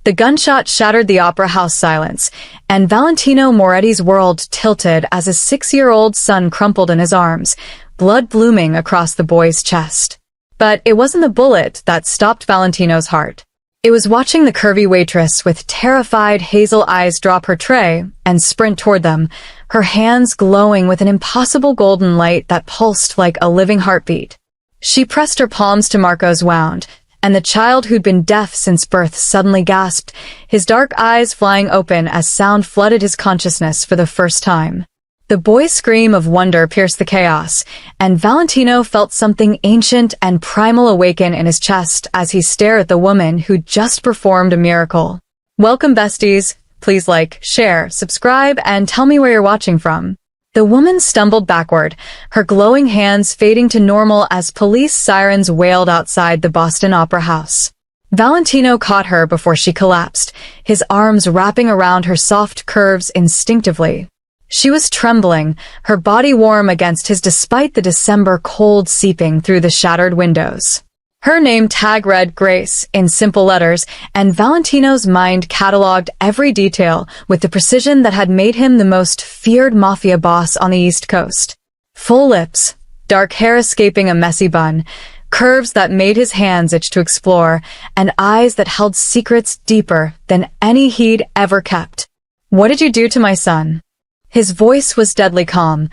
The gunshot shattered the opera house silence, and Valentino Moretti's world tilted as his 6-year-old son crumpled in his arms, blood blooming across the boy's chest. But it wasn't the bullet that stopped Valentino's heart. It was watching the curvy waitress with terrified hazel eyes drop her tray and sprint toward them, her hands glowing with an impossible golden light that pulsed like a living heartbeat. She pressed her palms to Marco's wound, and the child who'd been deaf since birth suddenly gasped, his dark eyes flying open as sound flooded his consciousness for the first time. The boy's scream of wonder pierced the chaos, and Valentino felt something ancient and primal awaken in his chest as he stared at the woman who'd just performed a miracle. Welcome, besties. Please like, share, subscribe, and tell me where you're watching from. The woman stumbled backward, her glowing hands fading to normal as police sirens wailed outside the Boston Opera House. Valentino caught her before she collapsed, his arms wrapping around her soft curves instinctively. She was trembling, her body warm against his despite the December cold seeping through the shattered windows. Her name tag read Grace in simple letters, and Valentino's mind cataloged every detail with the precision that had made him the most feared mafia boss on the East Coast. Full lips, dark hair escaping a messy bun, curves that made his hands itch to explore, and eyes that held secrets deeper than any he'd ever kept. "What did you do to my son?" His voice was deadly calm,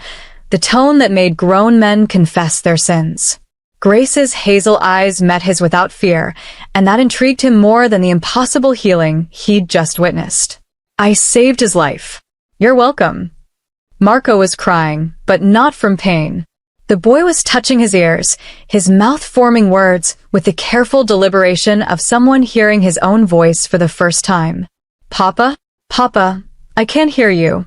the tone that made grown men confess their sins. Grace's hazel eyes met his without fear, and that intrigued him more than the impossible healing he'd just witnessed. "I saved his life." "You're welcome." Marco was crying, but not from pain. The boy was touching his ears, his mouth forming words with the careful deliberation of someone hearing his own voice for the first time. "Papa? Papa, I can't hear you."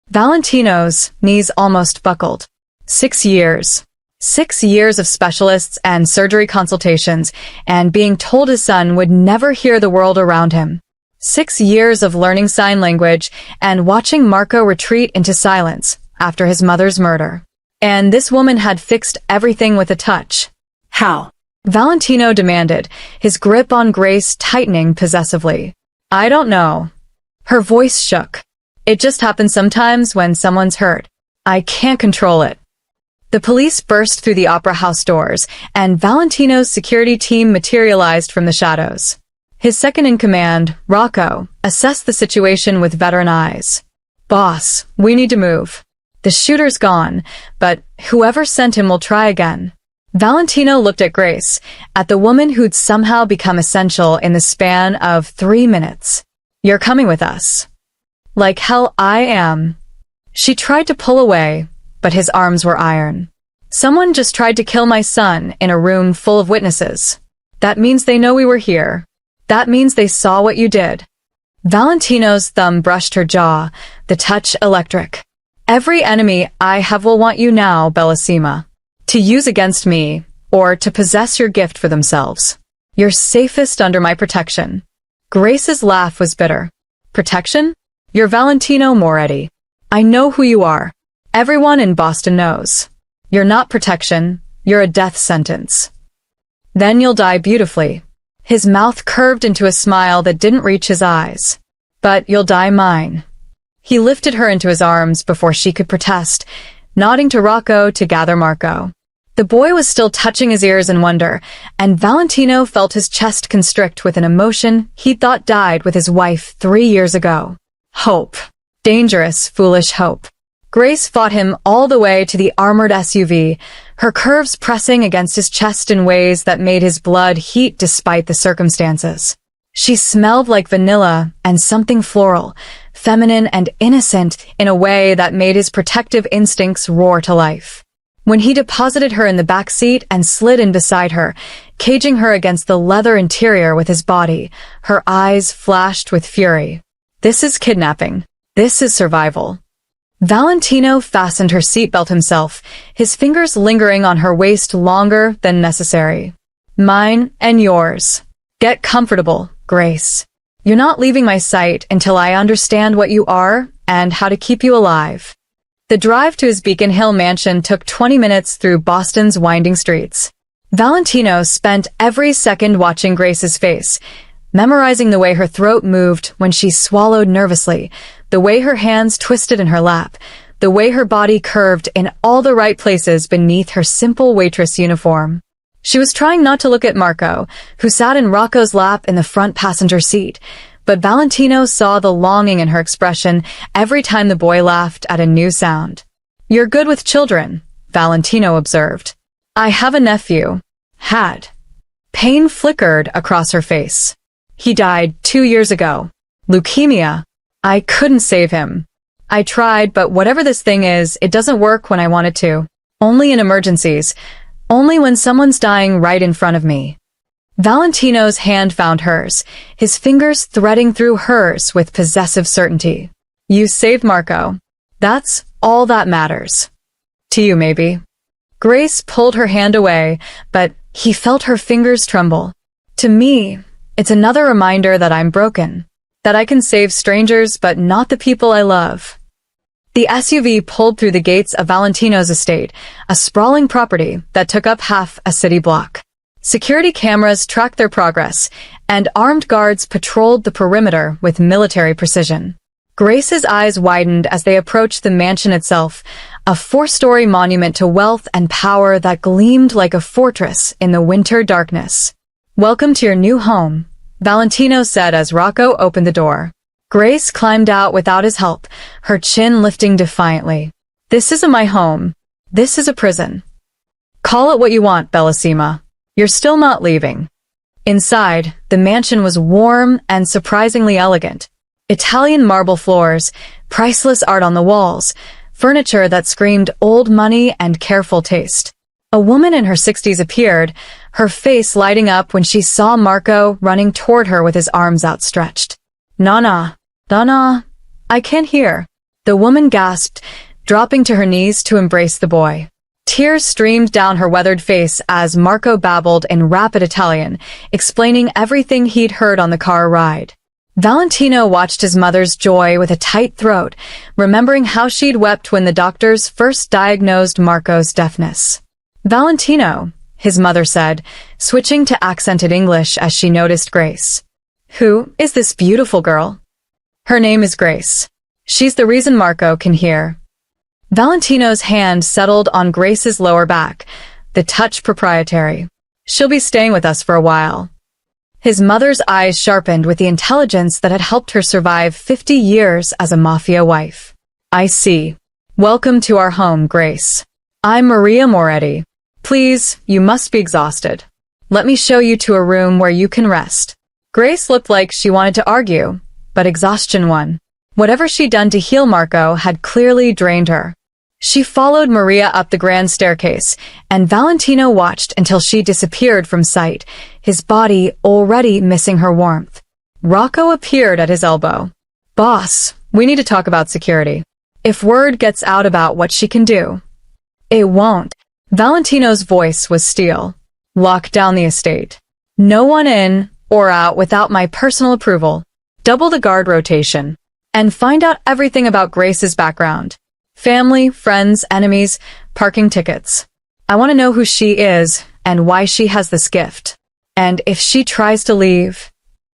Valentino's knees almost buckled. 6 years. 6 years of specialists and surgery consultations, and being told his son would never hear the world around him. 6 years of learning sign language and watching Marco retreat into silence after his mother's murder. And this woman had fixed everything with a touch. How? Valentino demanded, his grip on Grace tightening possessively. "I don't know." Her voice shook. "It just happens sometimes when someone's hurt. I can't control it." The police burst through the opera house doors, and Valentino's security team materialized from the shadows. His second-in-command, Rocco, assessed the situation with veteran eyes. "Boss, we need to move. The shooter's gone, but whoever sent him will try again." Valentino looked at Grace, at the woman who'd somehow become essential in the span of 3 minutes. "You're coming with us." "Like hell I am." She tried to pull away, but his arms were iron. "Someone just tried to kill my son in a room full of witnesses. That means they know we were here. That means they saw what you did." Valentino's thumb brushed her jaw, the touch electric. "Every enemy I have will want you now, Bellissima. To use against me, or to possess your gift for themselves. You're safest under my protection." Grace's laugh was bitter. "Protection? You're Valentino Moretti. I know who you are. Everyone in Boston knows. You're not protection, you're a death sentence. Then you'll die beautifully." His mouth curved into a smile that didn't reach his eyes. "But you'll die mine." He lifted her into his arms before she could protest, nodding to Rocco to gather Marco. The boy was still touching his ears in wonder, and Valentino felt his chest constrict with an emotion he'd thought died with his wife 3 years ago. Hope. Dangerous, foolish hope. Grace fought him all the way to the armored SUV, her curves pressing against his chest in ways that made his blood heat despite the circumstances. She smelled like vanilla and something floral, feminine and innocent in a way that made his protective instincts roar to life. When he deposited her in the back seat and slid in beside her, caging her against the leather interior with his body, her eyes flashed with fury. "This is kidnapping. This is survival." Valentino fastened her seatbelt himself, his fingers lingering on her waist longer than necessary. "Mine and yours. Get comfortable, Grace. You're not leaving my sight until I understand what you are and how to keep you alive." The drive to his Beacon Hill mansion took 20 minutes through Boston's winding streets. Valentino spent every second watching Grace's face, memorizing the way her throat moved when she swallowed nervously, the way her hands twisted in her lap, the way her body curved in all the right places beneath her simple waitress uniform. She was trying not to look at Marco, who sat in Rocco's lap in the front passenger seat, but Valentino saw the longing in her expression every time the boy laughed at a new sound. "You're good with children," Valentino observed. "I have a nephew." Had. Pain flickered across her face. "He died 2 years ago. Leukemia. I couldn't save him. I tried, but whatever this thing is, it doesn't work when I want it to. Only in emergencies. Only when someone's dying right in front of me." Valentino's hand found hers, his fingers threading through hers with possessive certainty. "You saved Marco. That's all that matters. To you, maybe." Grace pulled her hand away, but he felt her fingers tremble. "To me, it's another reminder that I'm broken, that I can save strangers but not the people I love." The SUV pulled through the gates of Valentino's estate, a sprawling property that took up half a city block. Security cameras tracked their progress, and armed guards patrolled the perimeter with military precision. Grace's eyes widened as they approached the mansion itself, a 4-story monument to wealth and power that gleamed like a fortress in the winter darkness. "Welcome to your new home," Valentino said as Rocco opened the door. Grace climbed out without his help, her chin lifting defiantly. "This isn't my home. This is a prison." "Call it what you want, Bellissima. You're still not leaving." Inside, the mansion was warm and surprisingly elegant. Italian marble floors, priceless art on the walls, furniture that screamed old money and careful taste. A woman in her 60s appeared, her face lighting up when she saw Marco running toward her with his arms outstretched. Nana, I can't hear." The woman gasped, dropping to her knees to embrace the boy. Tears streamed down her weathered face as Marco babbled in rapid Italian, explaining everything he'd heard on the car ride. Valentino watched his mother's joy with a tight throat, remembering how she'd wept when the doctors first diagnosed Marco's deafness. "Valentino," his mother said, switching to accented English as she noticed Grace. "Who is this beautiful girl?" "Her name is Grace. She's the reason Marco can hear." Valentino's hand settled on Grace's lower back, the touch proprietary. "She'll be staying with us for a while." His mother's eyes sharpened with the intelligence that had helped her survive 50 years as a Mafia wife. "I see. Welcome to our home, Grace. I'm Maria Moretti. Please, you must be exhausted. Let me show you to a room where you can rest." Grace looked like she wanted to argue, but exhaustion won. Whatever she'd done to heal Marco had clearly drained her. She followed Maria up the grand staircase, and Valentino watched until she disappeared from sight, his body already missing her warmth. Rocco appeared at his elbow. "Boss, we need to talk about security. If word gets out about what she can do." "It won't." Valentino's voice was steel. "Lock down the estate. No one in or out without my personal approval. Double the guard rotation. And find out everything about Grace's background. Family, friends, enemies, parking tickets. I want to know who she is and why she has this gift. And if she tries to leave..."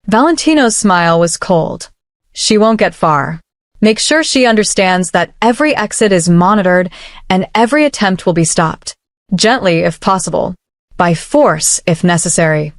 Valentino's smile was cold. "She won't get far. Make sure she understands that every exit is monitored and every attempt will be stopped. Gently if possible. By force if necessary."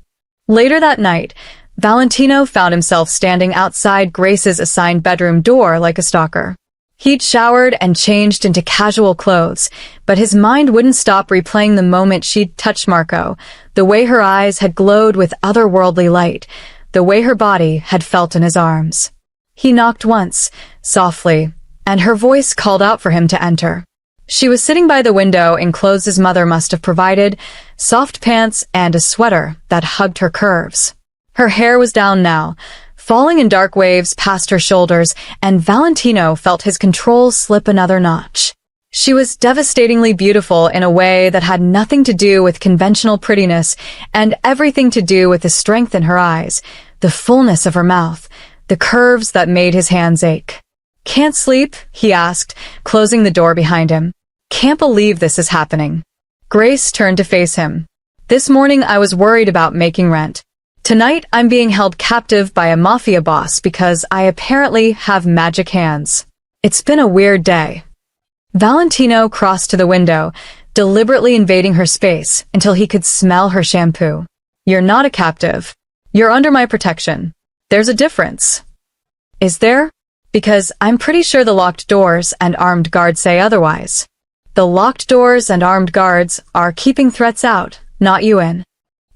Later that night, Valentino found himself standing outside Grace's assigned bedroom door like a stalker. He'd showered and changed into casual clothes, but his mind wouldn't stop replaying the moment she'd touched Marco, the way her eyes had glowed with otherworldly light, the way her body had felt in his arms. He knocked once, softly, and her voice called out for him to enter. She was sitting by the window in clothes his mother must have provided, soft pants and a sweater that hugged her curves. Her hair was down now, falling in dark waves past her shoulders, and Valentino felt his control slip another notch. She was devastatingly beautiful in a way that had nothing to do with conventional prettiness and everything to do with the strength in her eyes, the fullness of her mouth, the curves that made his hands ache. "Can't sleep?" he asked, closing the door behind him. "Can't believe this is happening." Grace turned to face him. "This morning I was worried about making rent. Tonight, I'm being held captive by a Mafia boss because I apparently have magic hands. It's been a weird day. Valentino crossed to the window, deliberately invading her space until he could smell her shampoo. You're not a captive. You're under my protection. There's a difference. Is there? Because I'm pretty sure the locked doors and armed guards say otherwise. The locked doors and armed guards are keeping threats out, not you in.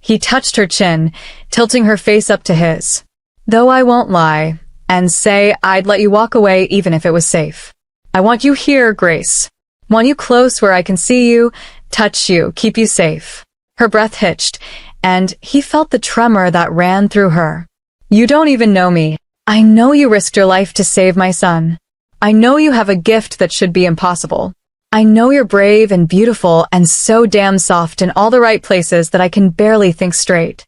He touched her chin, tilting her face up to his. Though I won't lie and say I'd let you walk away even if it was safe. I want you here, Grace. Want you close where I can see you, touch you, keep you safe. Her breath hitched, and he felt the tremor that ran through her. You don't even know me. I know you risked your life to save my son. I know you have a gift that should be impossible. I know you're brave and beautiful and so damn soft in all the right places that I can barely think straight.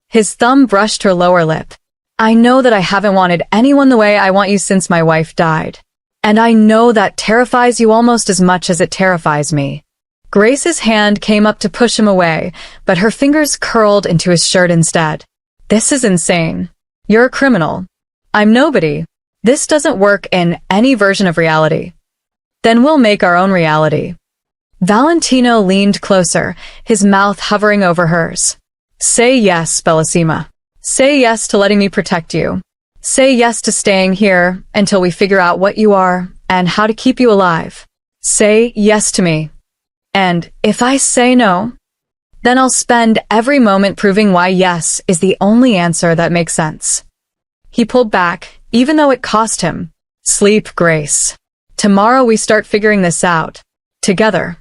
His thumb brushed her lower lip. I know that I haven't wanted anyone the way I want you since my wife died. And I know that terrifies you almost as much as it terrifies me. Grace's hand came up to push him away, but her fingers curled into his shirt instead. This is insane. You're a criminal. I'm nobody. This doesn't work in any version of reality. Then we'll make our own reality. Valentino leaned closer, his mouth hovering over hers. Say yes, Bellissima. Say yes to letting me protect you. Say yes to staying here until we figure out what you are and how to keep you alive. Say yes to me. And if I say no, then I'll spend every moment proving why yes is the only answer that makes sense. He pulled back, even though it cost him. Sleep, Grace. Tomorrow we start figuring this out. Together.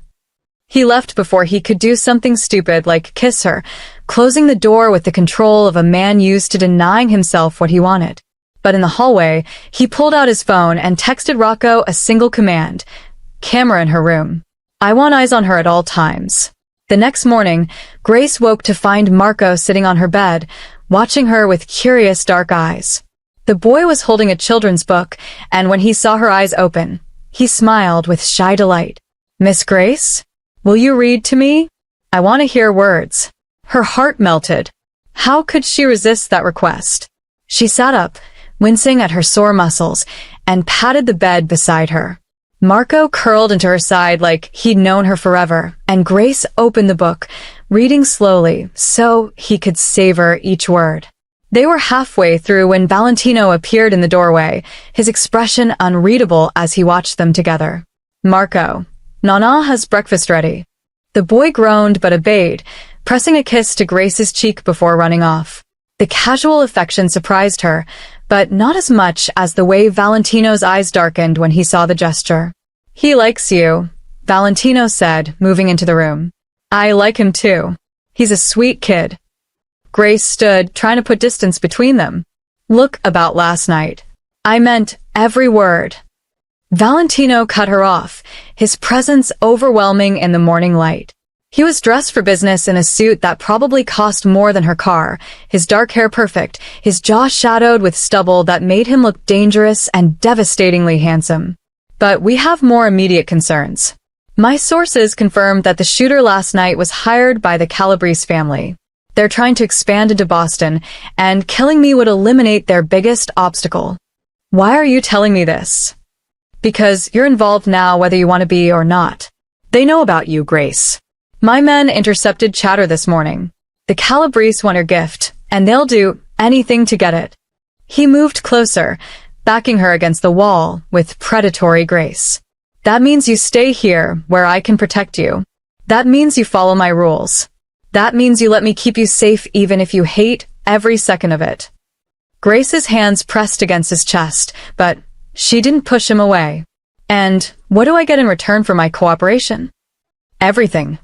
He left before he could do something stupid like kiss her, closing the door with the control of a man used to denying himself what he wanted. But in the hallway, he pulled out his phone and texted Rocco a single command. Camera in her room. I want eyes on her at all times. The next morning, Grace woke to find Marco sitting on her bed, watching her with curious dark eyes. The boy was holding a children's book, and when he saw her eyes open, he smiled with shy delight. Miss Grace? Will you read to me? I want to hear words. Her heart melted. How could she resist that request? She sat up, wincing at her sore muscles, and patted the bed beside her. Marco curled into her side like he'd known her forever, and Grace opened the book, reading slowly so he could savor each word. They were halfway through when Valentino appeared in the doorway, his expression unreadable as he watched them together. Marco, Nana has breakfast ready. The boy groaned but obeyed, pressing a kiss to Grace's cheek before running off. The casual affection surprised her, but not as much as the way Valentino's eyes darkened when he saw the gesture. He likes you, Valentino said, moving into the room. I like him too. He's a sweet kid. Grace stood, trying to put distance between them. Look about last night. I meant every word. Valentino cut her off, his presence overwhelming in the morning light. He was dressed for business in a suit that probably cost more than her car, his dark hair perfect, his jaw shadowed with stubble that made him look dangerous and devastatingly handsome. But we have more immediate concerns. My sources confirmed that the shooter last night was hired by the Calabrese family. They're trying to expand into Boston, and killing me would eliminate their biggest obstacle. Why are you telling me this? Because you're involved now whether you want to be or not. They know about you, Grace. My men intercepted chatter this morning. The Calabrese want her gift, and they'll do anything to get it. He moved closer, backing her against the wall with predatory grace. That means you stay here, where I can protect you. That means you follow my rules. That means you let me keep you safe even if you hate every second of it. Grace's hands pressed against his chest, but she didn't push him away. And what do I get in return for my cooperation? Everything.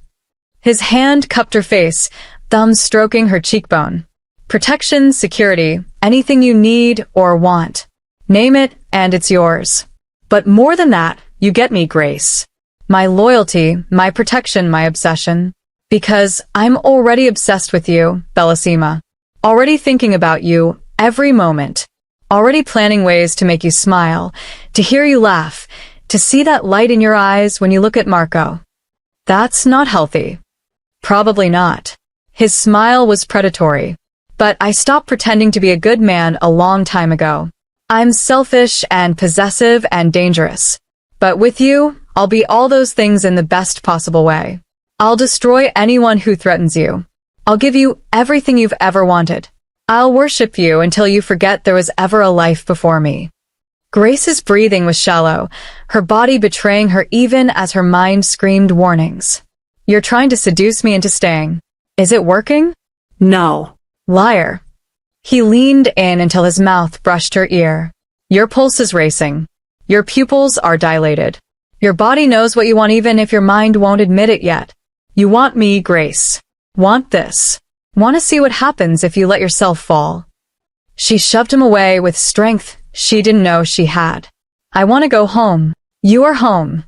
His hand cupped her face, thumb stroking her cheekbone. Protection, security, anything you need or want. Name it, and it's yours. But more than that, you get me, Grace. My loyalty, my protection, my obsession. Because I'm already obsessed with you, Bellissima. Already thinking about you every moment. Already planning ways to make you smile, to hear you laugh, to see that light in your eyes when you look at Marco. That's not healthy. Probably not. His smile was predatory. But I stopped pretending to be a good man a long time ago. I'm selfish and possessive and dangerous. But with you, I'll be all those things in the best possible way. I'll destroy anyone who threatens you. I'll give you everything you've ever wanted. I'll worship you until you forget there was ever a life before me. Grace's breathing was shallow, her body betraying her even as her mind screamed warnings. You're trying to seduce me into staying. Is it working? No. Liar. He leaned in until his mouth brushed her ear. Your pulse is racing. Your pupils are dilated. Your body knows what you want even if your mind won't admit it yet. You want me, Grace. Want this. Want to see what happens if you let yourself fall. She shoved him away with strength she didn't know she had. I want to go home. You are home.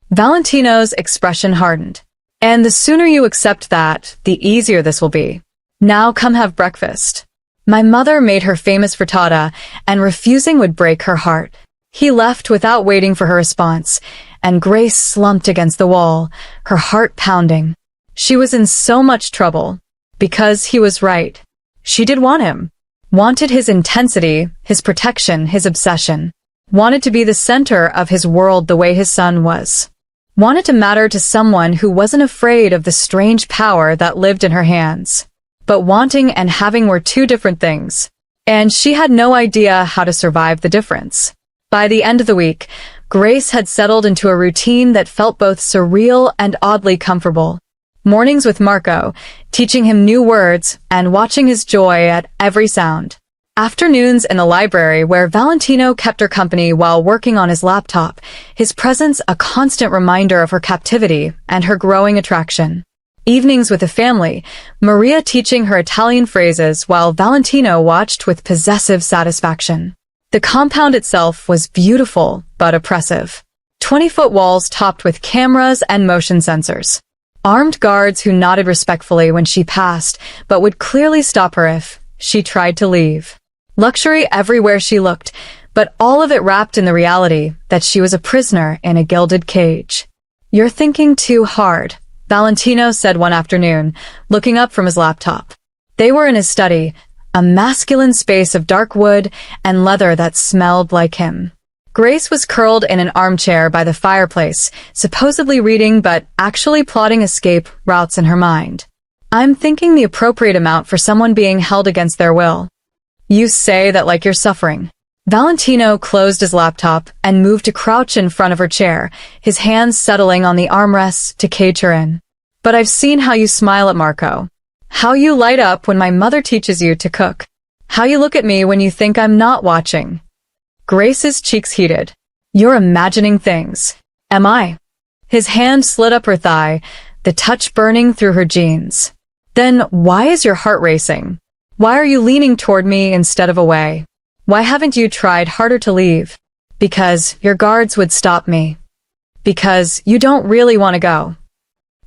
Valentino's expression hardened. And the sooner you accept that, the easier this will be. Now come have breakfast. My mother made her famous frittata, and refusing would break her heart. He left without waiting for her response, and Grace slumped against the wall, her heart pounding. She was in so much trouble. Because he was right. She did want him. Wanted his intensity, his protection, his obsession. Wanted to be the center of his world the way his son was. Wanted to matter to someone who wasn't afraid of the strange power that lived in her hands. But wanting and having were two different things. And she had no idea how to survive the difference. By the end of the week, Grace had settled into a routine that felt both surreal and oddly comfortable. Mornings with Marco, teaching him new words and watching his joy at every sound. Afternoons in the library where Valentino kept her company while working on his laptop, his presence a constant reminder of her captivity and her growing attraction. Evenings with the family, Maria teaching her Italian phrases while Valentino watched with possessive satisfaction. The compound itself was beautiful but oppressive. 20-foot walls topped with cameras and motion sensors. Armed guards who nodded respectfully when she passed, but would clearly stop her if she tried to leave. Luxury everywhere she looked, but all of it wrapped in the reality that she was a prisoner in a gilded cage. You're thinking too hard, Valentino said one afternoon, looking up from his laptop. They were in his study, a masculine space of dark wood and leather that smelled like him. Grace was curled in an armchair by the fireplace, supposedly reading but actually plotting escape routes in her mind. I'm thinking the appropriate amount for someone being held against their will. You say that like you're suffering. Valentino closed his laptop and moved to crouch in front of her chair, his hands settling on the armrests to cage her in. But I've seen how you smile at Marco. How you light up when my mother teaches you to cook. How you look at me when you think I'm not watching. Grace's cheeks heated. You're imagining things. Am I? His hand slid up her thigh, the touch burning through her jeans. Then why is your heart racing? Why are you leaning toward me instead of away? Why haven't you tried harder to leave? Because your guards would stop me. Because you don't really want to go.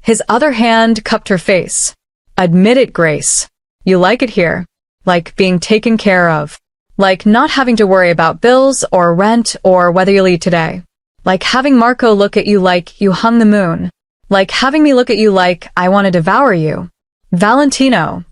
His other hand cupped her face. Admit it, Grace. You like it here. Like being taken care of. Like not having to worry about bills or rent or whether you'll eat today. Like having Marco look at you like you hung the moon. Like having me look at you like I want to devour you. Valentino.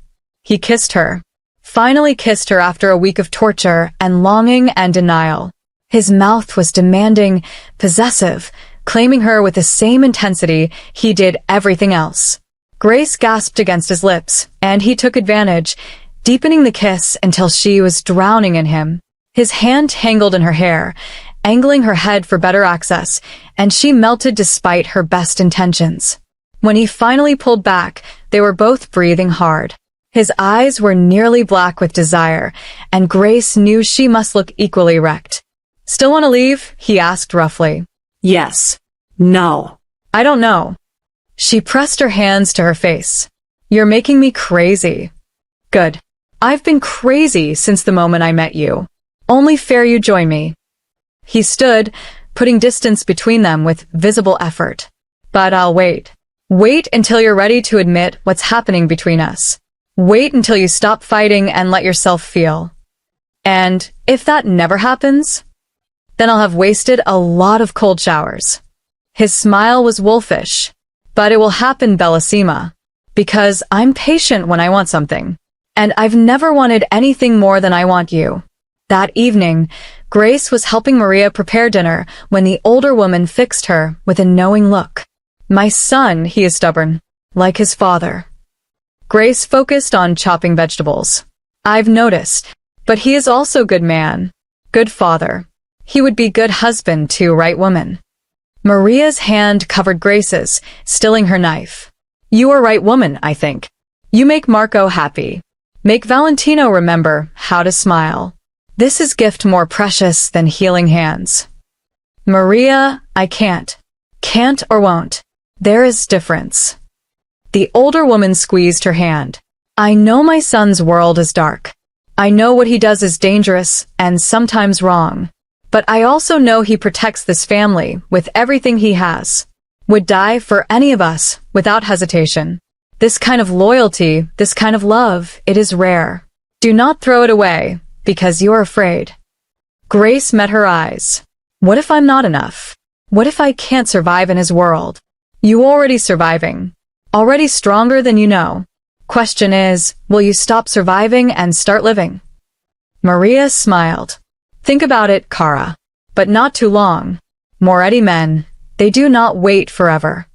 He kissed her. Finally kissed her after a week of torture and longing and denial. His mouth was demanding, possessive, claiming her with the same intensity he did everything else. Grace gasped against his lips, and he took advantage, deepening the kiss until she was drowning in him. His hand tangled in her hair, angling her head for better access, and she melted despite her best intentions. When he finally pulled back, they were both breathing hard. His eyes were nearly black with desire, and Grace knew she must look equally wrecked. Still want to leave? He asked roughly. Yes. No. I don't know. She pressed her hands to her face. You're making me crazy. Good. I've been crazy since the moment I met you. Only fair you join me. He stood, putting distance between them with visible effort. But I'll wait. Wait until you're ready to admit what's happening between us. Wait until you stop fighting and let yourself feel. And if that never happens, then I'll have wasted a lot of cold showers. His smile was wolfish. But it will happen, Bellissima. Because I'm patient when I want something. And I've never wanted anything more than I want you." That evening, Grace was helping Maria prepare dinner when the older woman fixed her with a knowing look. "My son, he is stubborn, like his father." Grace focused on chopping vegetables. "I've noticed, but he is also good man, good father. He would be good husband too, right, woman?" Maria's hand covered Grace's, stilling her knife. "You are right, woman, I think. You make Marco happy. Make Valentino remember how to smile. This is gift more precious than healing hands." "Maria, I can't. Can't or won't. There is difference." The older woman squeezed her hand. "I know my son's world is dark. I know what he does is dangerous and sometimes wrong. But I also know he protects this family with everything he has. Would die for any of us without hesitation. This kind of loyalty, this kind of love, it is rare. Do not throw it away because you are afraid." Grace met her eyes. "What if I'm not enough? What if I can't survive in his world? You already surviving. Already stronger than you know. Question is, will you stop surviving and start living?" Maria smiled. "Think about it, Cara. But not too long. Moretti men, they do not wait forever."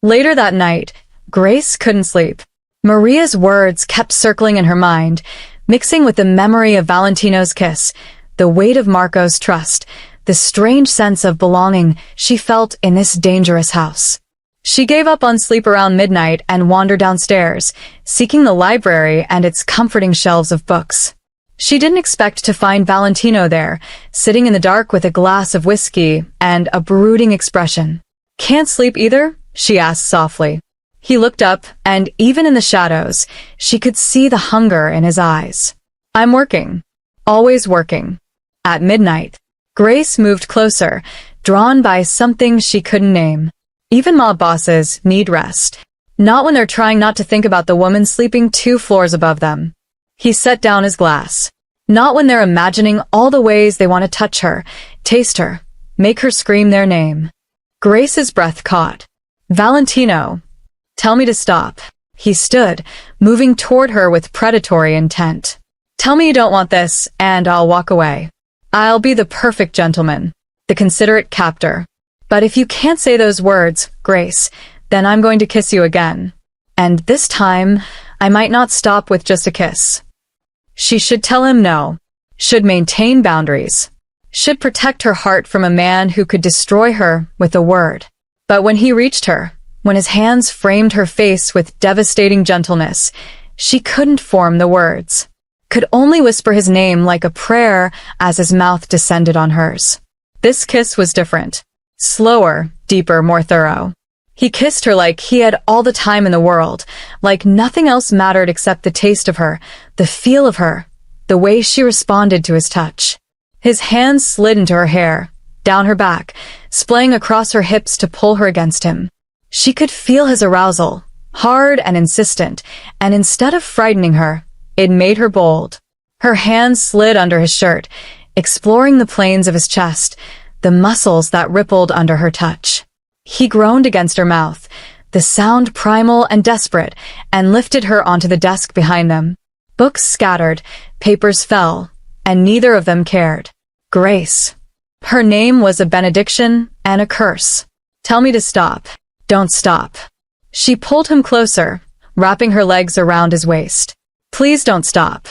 Later that night, Grace couldn't sleep. Maria's words kept circling in her mind, mixing with the memory of Valentino's kiss, the weight of Marco's trust, the strange sense of belonging she felt in this dangerous house. She gave up on sleep around midnight and wandered downstairs, seeking the library and its comforting shelves of books. She didn't expect to find Valentino there, sitting in the dark with a glass of whiskey and a brooding expression. "Can't sleep either?" she asked softly. He looked up, and even in the shadows, she could see the hunger in his eyes. "I'm working. Always working." At midnight, Grace moved closer, drawn by something she couldn't name. Even mob bosses need rest. Not when they're trying not to think about the woman sleeping 2 floors above them. He set down his glass. Not when they're imagining all the ways they want to touch her, taste her, make her scream their name. Grace's breath caught. "Valentino, tell me to stop." He stood, moving toward her with predatory intent. "Tell me you don't want this, and I'll walk away. I'll be the perfect gentleman, the considerate captor. But if you can't say those words, Grace, then I'm going to kiss you again. And this time, I might not stop with just a kiss." She should tell him no, should maintain boundaries, should protect her heart from a man who could destroy her with a word. But when he reached her, when his hands framed her face with devastating gentleness, she couldn't form the words, could only whisper his name like a prayer as his mouth descended on hers. This kiss was different. Slower, deeper, more thorough. He kissed her like he had all the time in the world, like nothing else mattered except the taste of her, the feel of her, the way she responded to his touch. His hands slid into her hair, down her back, splaying across her hips to pull her against him. She could feel his arousal, hard and insistent, and instead of frightening her, it made her bold. Her hands slid under his shirt, exploring the planes of his chest, the muscles that rippled under her touch. He groaned against her mouth, the sound primal and desperate, and lifted her onto the desk behind them. Books scattered, papers fell, and neither of them cared. Grace. Her name was a benediction and a curse. "Tell me to stop. Don't stop." She pulled him closer, wrapping her legs around his waist. "Please don't stop."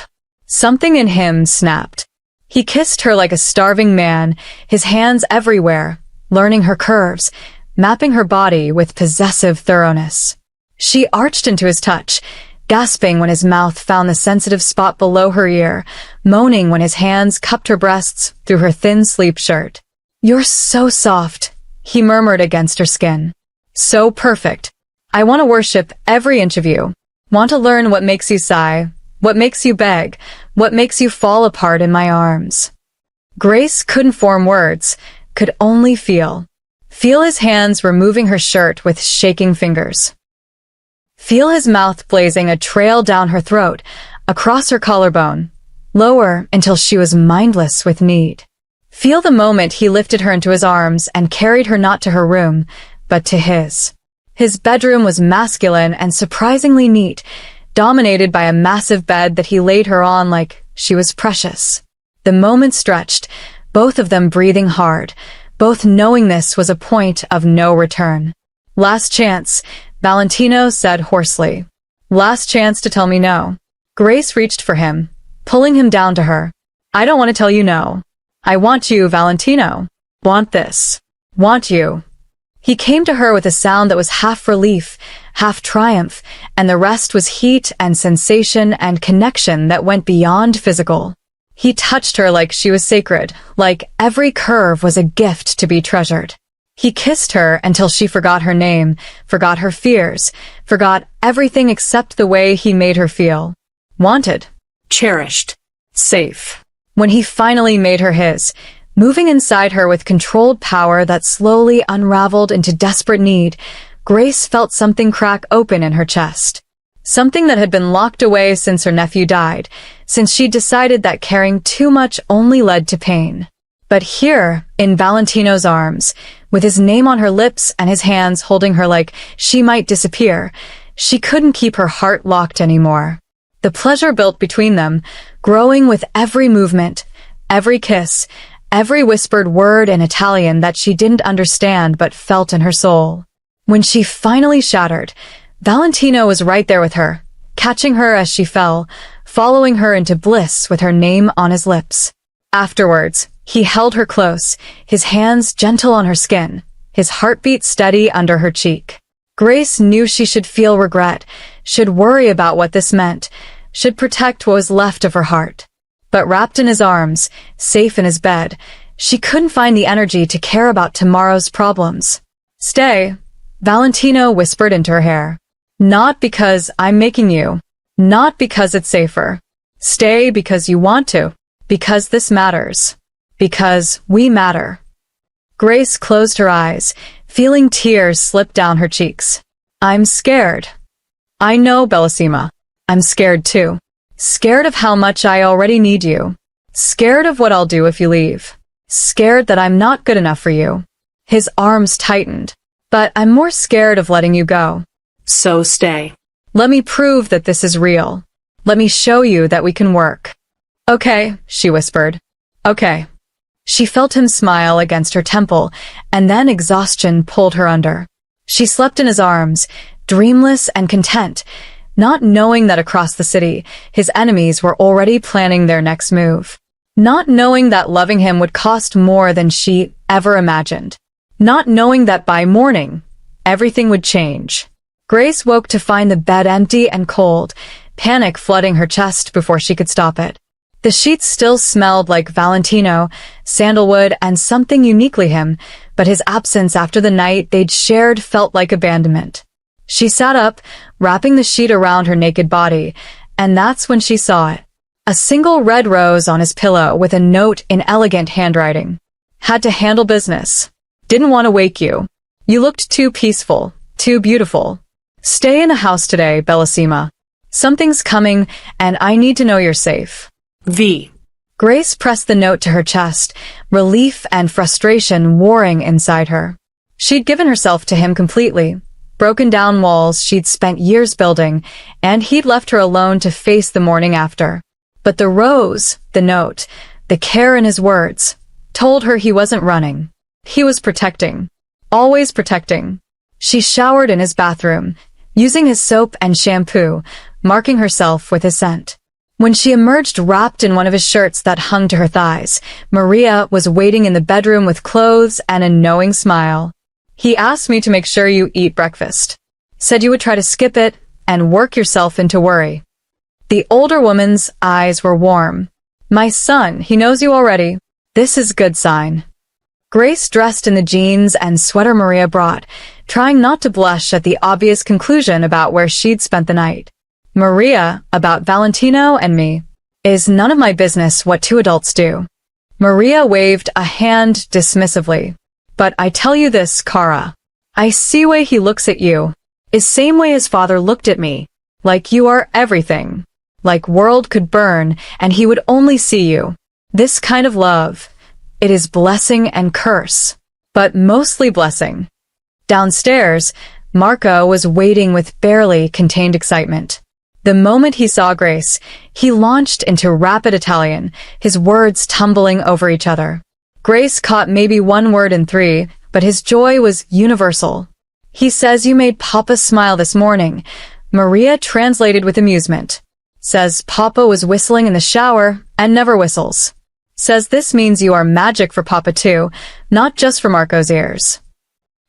Something in him snapped. He kissed her like a starving man, his hands everywhere, learning her curves, mapping her body with possessive thoroughness. She arched into his touch, gasping when his mouth found the sensitive spot below her ear, moaning when his hands cupped her breasts through her thin sleep shirt. "You're so soft," he murmured against her skin. "So perfect. I want to worship every inch of you. Want to learn what makes you sigh, what makes you beg, what makes you fall apart in my arms." Grace couldn't form words, could only feel. Feel his hands removing her shirt with shaking fingers. Feel his mouth blazing a trail down her throat, across her collarbone, lower until she was mindless with need. Feel the moment he lifted her into his arms and carried her not to her room, but to his. His bedroom was masculine and surprisingly neat, dominated by a massive bed that he laid her on like she was precious. The moment stretched, both of them breathing hard, both knowing this was a point of no return. Last chance, Valentino said hoarsely. Last chance to tell me no. Grace reached for him, pulling him down to her. I don't want to tell you no. I want you, Valentino. Want this. Want you. He came to her with a sound that was half relief, half triumph, and the rest was heat and sensation and connection that went beyond physical. He touched her like she was sacred, like every curve was a gift to be treasured. He kissed her until she forgot her name, forgot her fears, forgot everything except the way he made her feel. Wanted. Cherished. Safe. When he finally made her his, moving inside her with controlled power that slowly unraveled into desperate need, Grace felt something crack open in her chest. Something that had been locked away since her nephew died, since she decided that caring too much only led to pain. But here, in Valentino's arms, with his name on her lips and his hands holding her like she might disappear, she couldn't keep her heart locked anymore. The pleasure built between them, growing with every movement, every kiss, every whispered word in Italian that she didn't understand but felt in her soul. When she finally shattered, Valentino was right there with her, catching her as she fell, following her into bliss with her name on his lips. Afterwards, he held her close, his hands gentle on her skin, his heartbeat steady under her cheek. Grace knew she should feel regret, should worry about what this meant, should protect what was left of her heart. But wrapped in his arms, safe in his bed, she couldn't find the energy to care about tomorrow's problems. Stay, Valentino whispered into her hair. Not because I'm making you. Not because it's safer. Stay because you want to. Because this matters. Because we matter. Grace closed her eyes, feeling tears slip down her cheeks. I'm scared. I know, Bellissima. I'm scared too. Scared of how much I already need you. Scared of what I'll do if you leave. Scared that I'm not good enough for you. His arms tightened. But I'm more scared of letting you go. So stay. Let me prove that this is real. Let me show you that we can work. Okay, she whispered. Okay. She felt him smile against her temple, and then exhaustion pulled her under. She slept in his arms, dreamless and content, not knowing that across the city, his enemies were already planning their next move. Not knowing that loving him would cost more than she ever imagined. Not knowing that by morning, everything would change. Grace woke to find the bed empty and cold, panic flooding her chest before she could stop it. The sheets still smelled like Valentino, sandalwood, and something uniquely him, but his absence after the night they'd shared felt like abandonment. She sat up, wrapping the sheet around her naked body, and that's when she saw it. A single red rose on his pillow with a note in elegant handwriting. Had to handle business. Didn't want to wake you. You looked too peaceful, too beautiful. Stay in the house today, Bellissima. Something's coming, and I need to know you're safe. V. Grace pressed the note to her chest, relief and frustration warring inside her. She'd given herself to him completely. Broken down walls she'd spent years building, and he'd left her alone to face the morning after. But the rose, the note, the care in his words, told her he wasn't running. He was protecting. Always protecting. She showered in his bathroom, using his soap and shampoo, marking herself with his scent. When she emerged wrapped in one of his shirts that hung to her thighs, Maria was waiting in the bedroom with clothes and a knowing smile. He asked me to make sure you eat breakfast. Said you would try to skip it and work yourself into worry. The older woman's eyes were warm. My son, he knows you already. This is good sign. Grace dressed in the jeans and sweater Maria brought, trying not to blush at the obvious conclusion about where she'd spent the night. Maria, about Valentino and me, is none of my business what two adults do. Maria waved a hand dismissively. But I tell you this, Kara. I see way he looks at you. Is same way his father looked at me. Like you are everything. Like world could burn and he would only see you. This kind of love. It is blessing and curse. But mostly blessing. Downstairs, Marco was waiting with barely contained excitement. The moment he saw Grace, he launched into rapid Italian, his words tumbling over each other. Grace caught maybe one word in three, but his joy was universal. He says you made Papa smile this morning. Maria translated with amusement. Says Papa was whistling in the shower and never whistles. Says this means you are magic for Papa too, not just for Marco's ears.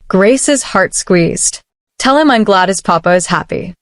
Grace's heart squeezed. Tell him I'm glad his Papa is happy.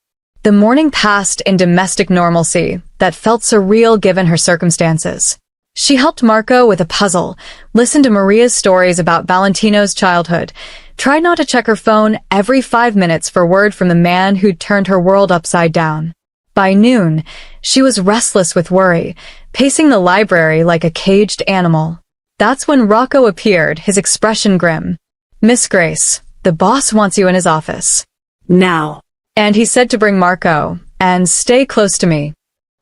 The morning passed in domestic normalcy that felt surreal given her circumstances. She helped Marco with a puzzle, listened to Maria's stories about Valentino's childhood, tried not to check her phone every 5 minutes for word from the man who'd turned her world upside down. By noon, she was restless with worry, pacing the library like a caged animal. That's when Rocco appeared, his expression grim. Miss Grace, the boss wants you in his office. Now. And he said to bring Marco, and stay close to me.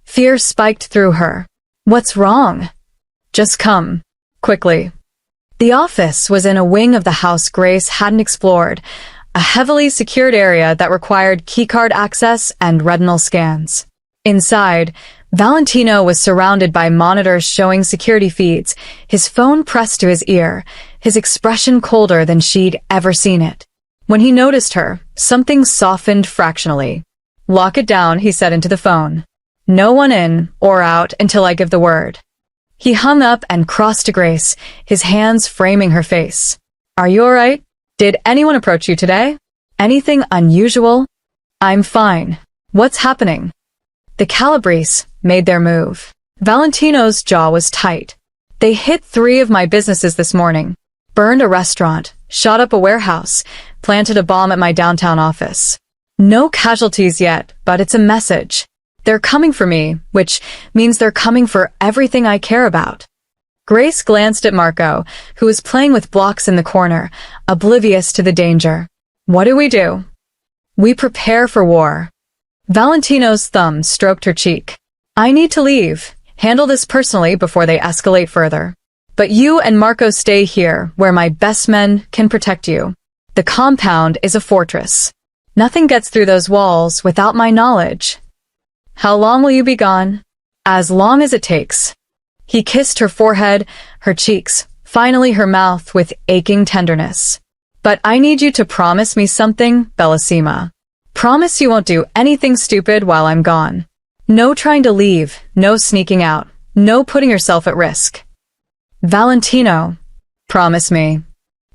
Fear spiked through her. What's wrong? Just come. Quickly. The office was in a wing of the house Grace hadn't explored, a heavily secured area that required keycard access and retinal scans. Inside, Valentino was surrounded by monitors showing security feeds, his phone pressed to his ear, his expression colder than she'd ever seen it. When he noticed her, something softened fractionally. Lock it down, he said into the phone. No one in or out until I give the word. He hung up and crossed to Grace, his hands framing her face. Are you all right? Did anyone approach you today? Anything unusual? I'm fine. What's happening? The Calabrese made their move. Valentino's jaw was tight. They hit 3 of my businesses this morning. Burned a restaurant, shot up a warehouse, planted a bomb at my downtown office. No casualties yet, but it's a message. They're coming for me, which means they're coming for everything I care about. Grace glanced at Marco, who was playing with blocks in the corner, oblivious to the danger. What do? We prepare for war. Valentino's thumb stroked her cheek. I need to leave. Handle this personally before they escalate further. But you and Marco stay here, where my best men can protect you. The compound is a fortress. Nothing gets through those walls without my knowledge. How long will you be gone? As long as it takes. He kissed her forehead, her cheeks, finally her mouth with aching tenderness. But I need you to promise me something, Bellissima. Promise you won't do anything stupid while I'm gone. No trying to leave, no sneaking out, no putting yourself at risk. Valentino, promise me.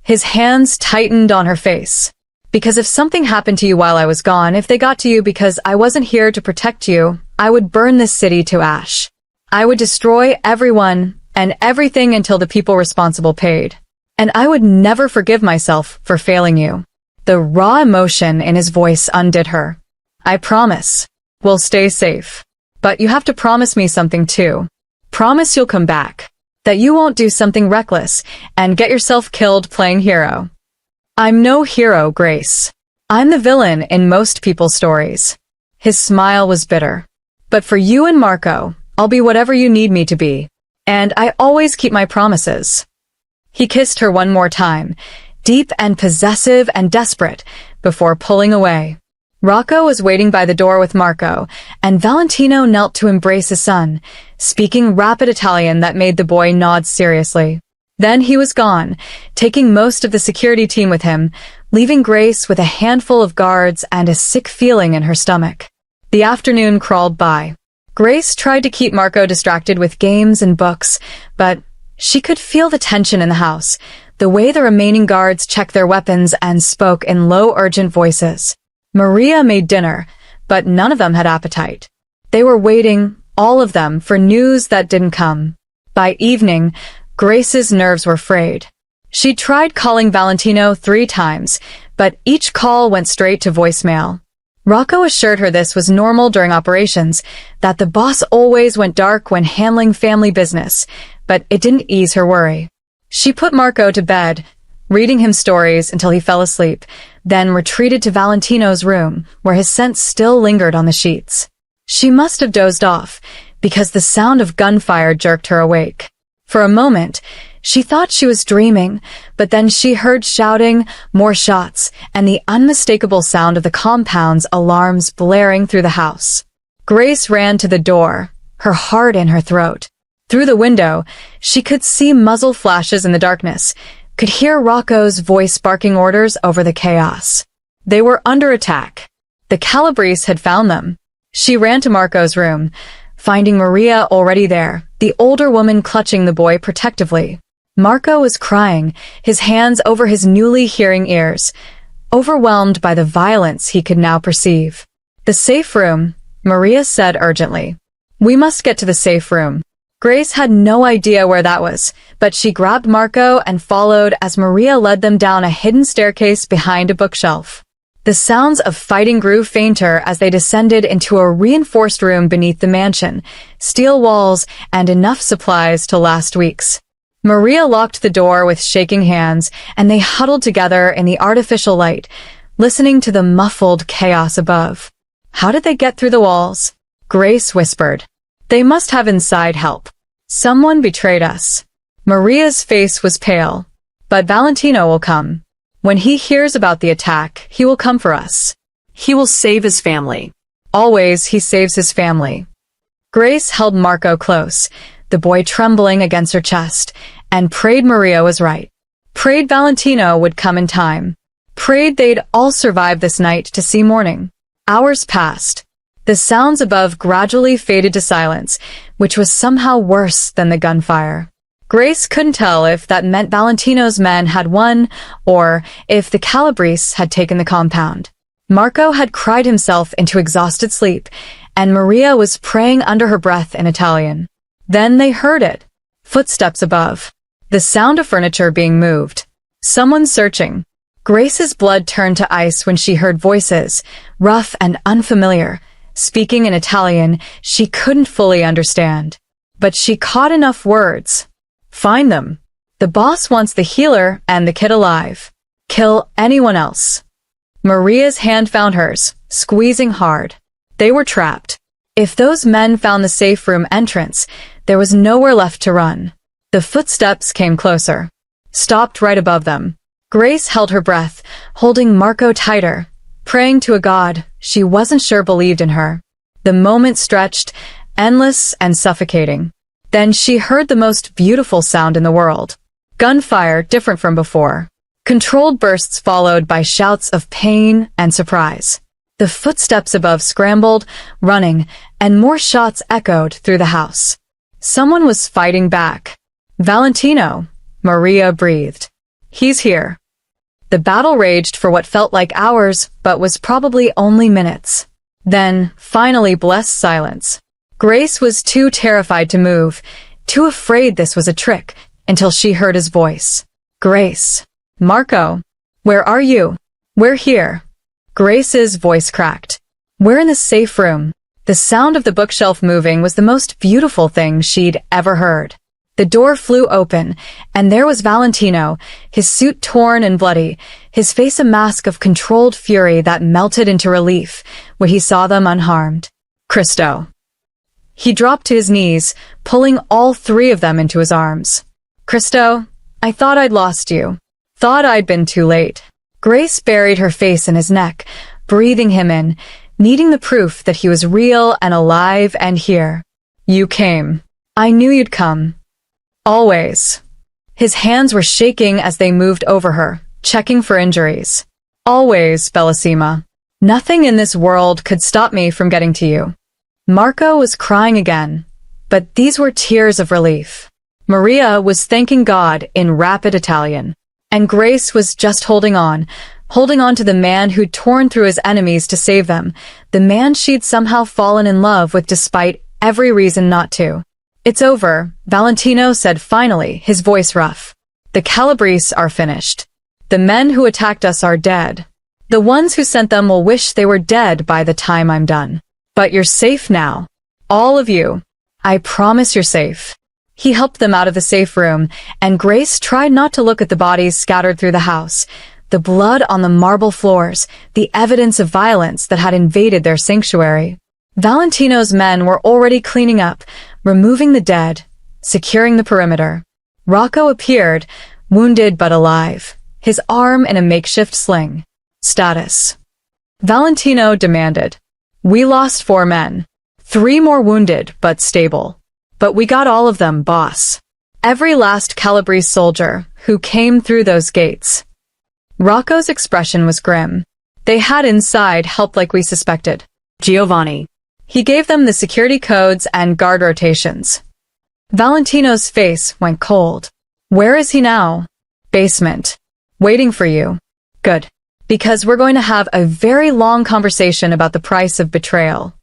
His hands tightened on her face. Because if something happened to you while I was gone, if they got to you because I wasn't here to protect you, I would burn this city to ash. I would destroy everyone and everything until the people responsible paid. And I would never forgive myself for failing you. The raw emotion in his voice undid her. I promise. We'll stay safe. But you have to promise me something too. Promise you'll come back. That you won't do something reckless and get yourself killed playing hero. I'm no hero, Grace. I'm the villain in most people's stories. His smile was bitter. But for you and Marco, I'll be whatever you need me to be. And I always keep my promises. He kissed her one more time, deep and possessive and desperate, before pulling away. Rocco was waiting by the door with Marco, and Valentino knelt to embrace his son, speaking rapid Italian that made the boy nod seriously. Then he was gone, taking most of the security team with him, leaving Grace with a handful of guards and a sick feeling in her stomach. The afternoon crawled by. Grace tried to keep Marco distracted with games and books, but she could feel the tension in the house, the way the remaining guards checked their weapons and spoke in low, urgent voices. Maria made dinner, but none of them had appetite. They were waiting, all of them, for news that didn't come. By evening, Grace's nerves were frayed. She tried calling Valentino 3 times, but each call went straight to voicemail. Rocco assured her this was normal during operations, that the boss always went dark when handling family business, but it didn't ease her worry. She put Marco to bed, reading him stories until he fell asleep, then retreated to Valentino's room, where his scent still lingered on the sheets. She must have dozed off, because the sound of gunfire jerked her awake. For a moment, she thought she was dreaming, but then she heard shouting, more shots, and the unmistakable sound of the compound's alarms blaring through the house. Grace ran to the door, her heart in her throat. Through the window, she could see muzzle flashes in the darkness, could hear Rocco's voice barking orders over the chaos. They were under attack. The Calabrese had found them. She ran to Marco's room, finding Maria already there, the older woman clutching the boy protectively. Marco was crying, his hands over his newly hearing ears, overwhelmed by the violence he could now perceive. The safe room, Maria said urgently. We must get to the safe room. Grace had no idea where that was, but she grabbed Marco and followed as Maria led them down a hidden staircase behind a bookshelf. The sounds of fighting grew fainter as they descended into a reinforced room beneath the mansion, steel walls and enough supplies to last weeks. Maria locked the door with shaking hands, and they huddled together in the artificial light, listening to the muffled chaos above. How did they get through the walls? Grace whispered. They must have inside help. Someone betrayed us. Maria's face was pale. But Valentino will come. When he hears about the attack, he will come for us. He will save his family. Always he saves his family. Grace held Marco close, the boy trembling against her chest, and prayed Maria was right. Prayed Valentino would come in time. Prayed they'd all survive this night to see morning. Hours passed. The sounds above gradually faded to silence, which was somehow worse than the gunfire. Grace couldn't tell if that meant Valentino's men had won, or if the Calabrese had taken the compound. Marco had cried himself into exhausted sleep, and Maria was praying under her breath in Italian. Then they heard it. Footsteps above. The sound of furniture being moved. Someone searching. Grace's blood turned to ice when she heard voices, rough and unfamiliar, speaking in Italian she couldn't fully understand. But she caught enough words. Find them. The boss wants the healer and the kid alive. Kill anyone else. Maria's hand found hers, squeezing hard. They were trapped. If those men found the safe room entrance, there was nowhere left to run. The footsteps came closer. Stopped right above them. Grace held her breath, holding Marco tighter, praying to a god she wasn't sure believed in her. The moment stretched, endless and suffocating. Then she heard the most beautiful sound in the world. Gunfire different from before. Controlled bursts followed by shouts of pain and surprise. The footsteps above scrambled, running, and more shots echoed through the house. Someone was fighting back. Valentino, Maria breathed. He's here. The battle raged for what felt like hours, but was probably only minutes. Then, finally, blessed silence. Grace was too terrified to move, too afraid this was a trick, until she heard his voice. Grace. Marco. Where are you? We're here. Grace's voice cracked. We're in the safe room. The sound of the bookshelf moving was the most beautiful thing she'd ever heard. The door flew open, and there was Valentino, his suit torn and bloody, his face a mask of controlled fury that melted into relief when he saw them unharmed. Cristo. He dropped to his knees, pulling all three of them into his arms. Cristo, I thought I'd lost you. Thought I'd been too late. Grace buried her face in his neck, breathing him in, needing the proof that he was real and alive and here. You came. I knew you'd come. Always. His hands were shaking as they moved over her, checking for injuries. Always, Bellissima. Nothing in this world could stop me from getting to you. Marco was crying again, but these were tears of relief. Maria was thanking God in rapid Italian, and Grace was just holding on to the man who'd torn through his enemies to save them, the man she'd somehow fallen in love with despite every reason not to. It's over, Valentino said finally, his voice rough. The Calabrese are finished. The men who attacked us are dead. The ones who sent them will wish they were dead by the time I'm done. But you're safe now. All of you. I promise you're safe. He helped them out of the safe room, and Grace tried not to look at the bodies scattered through the house, the blood on the marble floors, the evidence of violence that had invaded their sanctuary. Valentino's men were already cleaning up, removing the dead, securing the perimeter. Rocco appeared, wounded but alive, his arm in a makeshift sling. Status. Valentino demanded. We lost 4 men. 3 more wounded, but stable. But we got all of them, boss. Every last Calabrese soldier who came through those gates. Rocco's expression was grim. They had inside help like we suspected. Giovanni. He gave them the security codes and guard rotations. Valentino's face went cold. Where is he now? Basement. Waiting for you. Good. Because we're going to have a very long conversation about the price of betrayal.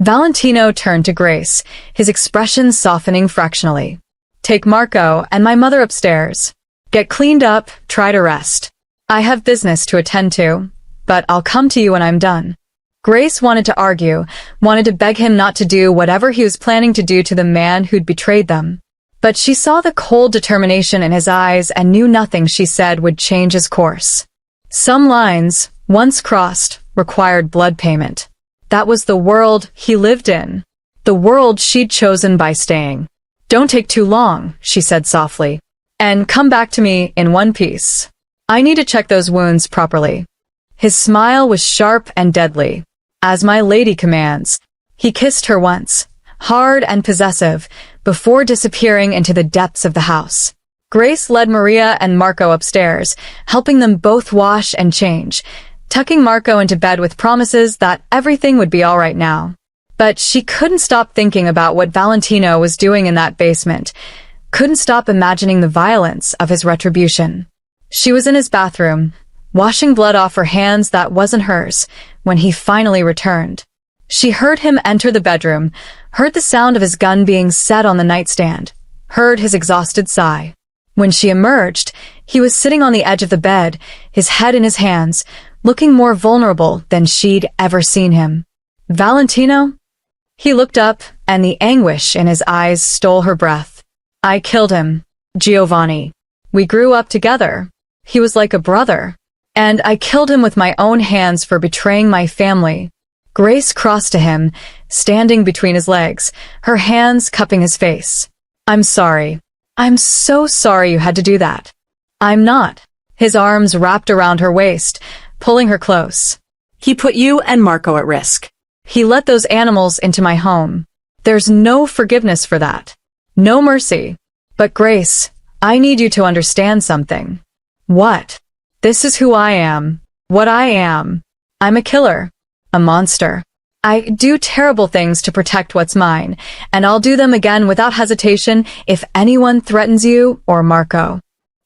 Valentino turned to Grace, his expression softening fractionally. Take Marco and my mother upstairs. Get cleaned up, try to rest. I have business to attend to, but I'll come to you when I'm done. Grace wanted to argue, wanted to beg him not to do whatever he was planning to do to the man who'd betrayed them. But she saw the cold determination in his eyes and knew nothing she said would change his course. Some lines, once crossed, required blood payment. That was the world he lived in. The world she'd chosen by staying. Don't take too long, she said softly. And come back to me in one piece. I need to check those wounds properly. His smile was sharp and deadly. As my lady commands. He kissed her once, hard and possessive, before disappearing into the depths of the house. Grace led Maria and Marco upstairs, helping them both wash and change, tucking Marco into bed with promises that everything would be all right now. But she couldn't stop thinking about what Valentino was doing in that basement, couldn't stop imagining the violence of his retribution. She was in his bathroom, washing blood off her hands that wasn't hers, when he finally returned. She heard him enter the bedroom, heard the sound of his gun being set on the nightstand, heard his exhausted sigh. When she emerged, he was sitting on the edge of the bed, his head in his hands, looking more vulnerable than she'd ever seen him. Valentino? He looked up, and the anguish in his eyes stole her breath. I killed him, Giovanni. We grew up together. He was like a brother. And I killed him with my own hands for betraying my family. Grace crossed to him, standing between his legs, her hands cupping his face. I'm sorry. I'm so sorry you had to do that. I'm not. His arms wrapped around her waist, pulling her close. He put you and Marco at risk. He let those animals into my home. There's no forgiveness for that. No mercy. But Grace, I need you to understand something. What? This is who I am. What I am. I'm a killer. A monster. I do terrible things to protect what's mine, and I'll do them again without hesitation if anyone threatens you or Marco.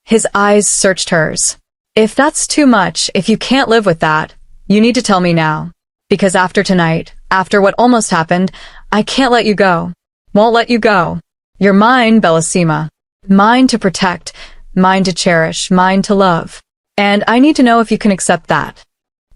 His eyes searched hers. If that's too much, if you can't live with that, you need to tell me now. Because after tonight, after what almost happened, I can't let you go. Won't let you go. You're mine, Bellissima. Mine to protect, mine to cherish, mine to love. And I need to know if you can accept that.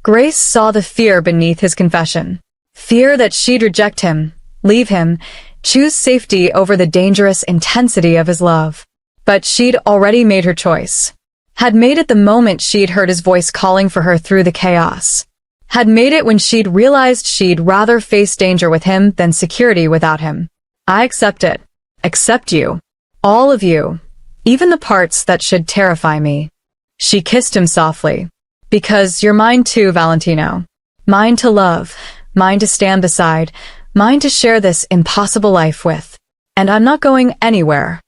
Grace saw the fear beneath his confession. Fear that she'd reject him, leave him, choose safety over the dangerous intensity of his love. But she'd already made her choice. Had made it the moment she'd heard his voice calling for her through the chaos. Had made it when she'd realized she'd rather face danger with him than security without him. I accept it. Accept you. All of you. Even the parts that should terrify me. She kissed him softly. Because you're mine too, Valentino. Mine to love, mine to stand beside, mine to share this impossible life with. And I'm not going anywhere.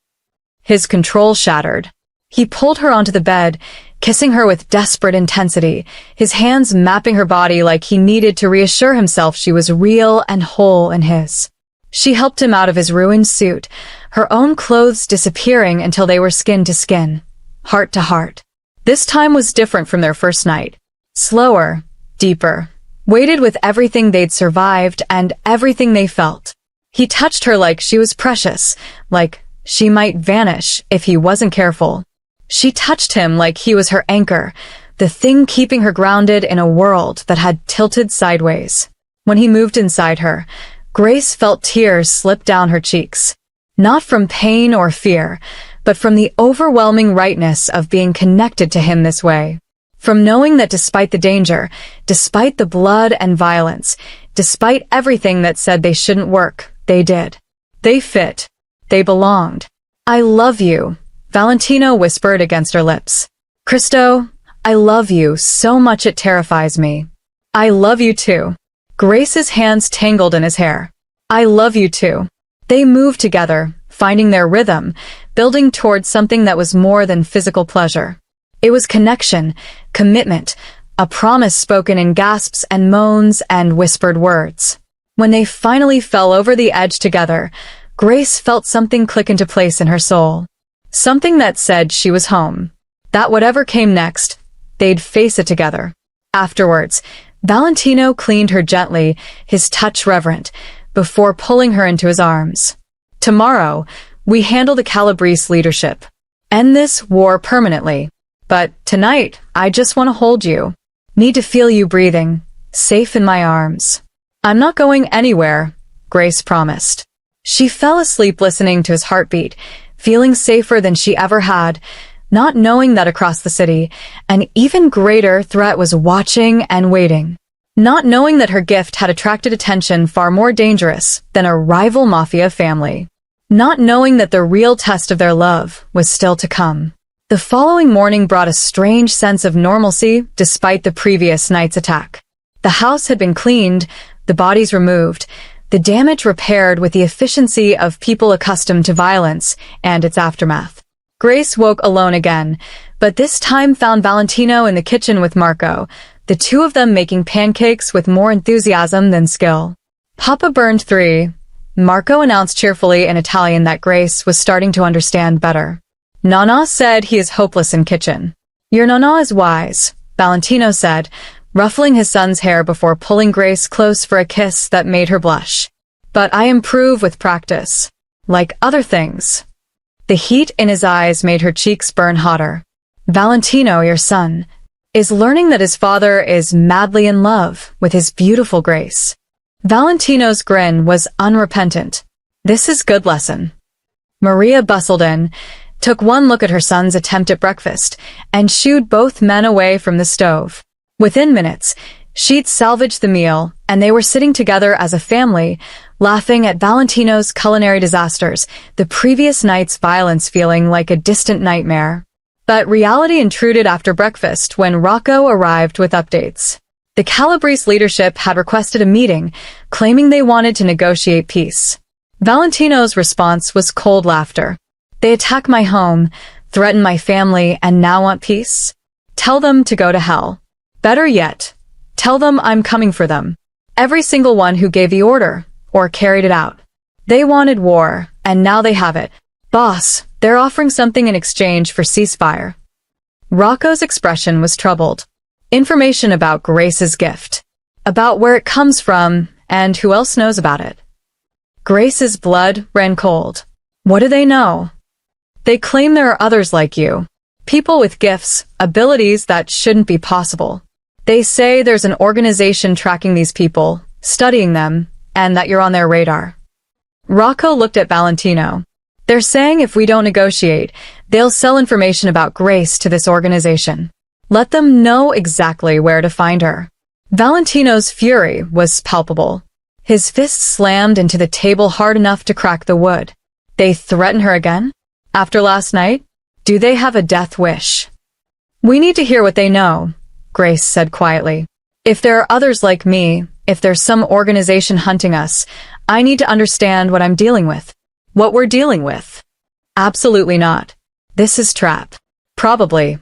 His control shattered. He pulled her onto the bed, kissing her with desperate intensity, his hands mapping her body like he needed to reassure himself she was real and whole in his. She helped him out of his ruined suit, her own clothes disappearing until they were skin to skin, heart to heart. This time was different from their first night. Slower, deeper, weighted with everything they'd survived and everything they felt. He touched her like she was precious, like she might vanish if he wasn't careful. She touched him like he was her anchor, the thing keeping her grounded in a world that had tilted sideways. When he moved inside her, Grace felt tears slip down her cheeks. Not from pain or fear, but from the overwhelming rightness of being connected to him this way. From knowing that despite the danger, despite the blood and violence, despite everything that said they shouldn't work, they did. They fit. They belonged. I love you, Valentino whispered against her lips. Cristo, I love you so much it terrifies me. I love you too. Grace's hands tangled in his hair. I love you too. They moved together, finding their rhythm, building towards something that was more than physical pleasure. It was connection, commitment, a promise spoken in gasps and moans and whispered words. When they finally fell over the edge together, Grace felt something click into place in her soul. Something that said she was home. That whatever came next, they'd face it together. Afterwards, Valentino cleaned her gently, his touch reverent, before pulling her into his arms. Tomorrow, we handle the Calabrese leadership. End this war permanently. But tonight, I just want to hold you. Need to feel you breathing, safe in my arms. I'm not going anywhere, Grace promised. She fell asleep listening to his heartbeat, feeling safer than she ever had, not knowing that across the city, an even greater threat was watching and waiting. Not knowing that her gift had attracted attention far more dangerous than a rival Mafia family. Not knowing that the real test of their love was still to come. The following morning brought a strange sense of normalcy despite the previous night's attack. The house had been cleaned, the bodies removed, the damage repaired with the efficiency of people accustomed to violence and its aftermath. Grace woke alone again, but this time found Valentino in the kitchen with Marco, the two of them making pancakes with more enthusiasm than skill. Papa burned 3, Marco announced cheerfully in Italian that Grace was starting to understand better. Nana said he is hopeless in kitchen. Your Nana is wise, Valentino said, ruffling his son's hair before pulling Grace close for a kiss that made her blush. But I improve with practice. Like other things. The heat in his eyes made her cheeks burn hotter. Valentino, your son, is learning that his father is madly in love with his beautiful Grace. Valentino's grin was unrepentant. This is good lesson. Maria bustled in, took one look at her son's attempt at breakfast, and shooed both men away from the stove. Within minutes, she'd salvaged the meal, and they were sitting together as a family, laughing at Valentino's culinary disasters, the previous night's violence feeling like a distant nightmare. But reality intruded after breakfast when Rocco arrived with updates. The Calabrese leadership had requested a meeting, claiming they wanted to negotiate peace. Valentino's response was cold laughter. They attack my home, threaten my family, and now want peace? Tell them to go to hell. Better yet, tell them I'm coming for them. Every single one who gave the order, or carried it out. They wanted war, and now they have it. Boss, they're offering something in exchange for ceasefire. Rocco's expression was troubled. Information about Grace's gift. About where it comes from, and who else knows about it. Grace's blood ran cold. What do they know? They claim there are others like you. People with gifts, abilities that shouldn't be possible. They say there's an organization tracking these people, studying them, and that you're on their radar. Rocco looked at Valentino. They're saying if we don't negotiate, they'll sell information about Grace to this organization. Let them know exactly where to find her. Valentino's fury was palpable. His fist slammed into the table hard enough to crack the wood. They threaten her again? After last night? Do they have a death wish? We need to hear what they know, Grace said quietly. If there are others like me, if there's some organization hunting us, I need to understand what I'm dealing with. What we're dealing with. Absolutely not. This is trap. Probably.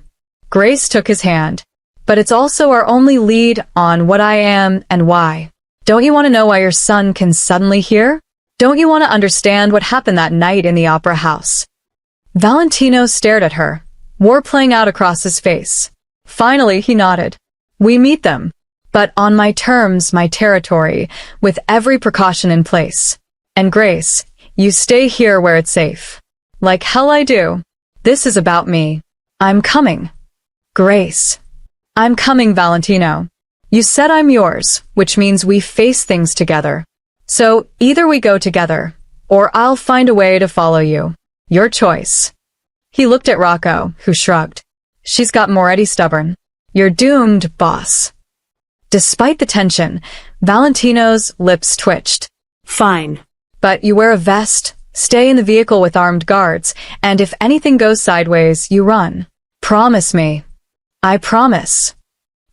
Grace took his hand. But it's also our only lead on what I am and why. Don't you want to know why your son can suddenly hear? Don't you want to understand what happened that night in the opera house? Valentino stared at her, war playing out across his face. Finally, he nodded. We meet them. But on my terms, my territory, with every precaution in place. And Grace, you stay here where it's safe. Like hell I do. This is about me. I'm coming. Grace. I'm coming, Valentino. You said I'm yours, which means we face things together. So either we go together, or I'll find a way to follow you. Your choice. He looked at Rocco, who shrugged. She's got Moretti stubborn. You're doomed, boss. Despite the tension, Valentino's lips twitched. Fine. But you wear a vest, stay in the vehicle with armed guards, and if anything goes sideways, you run. Promise me. I promise.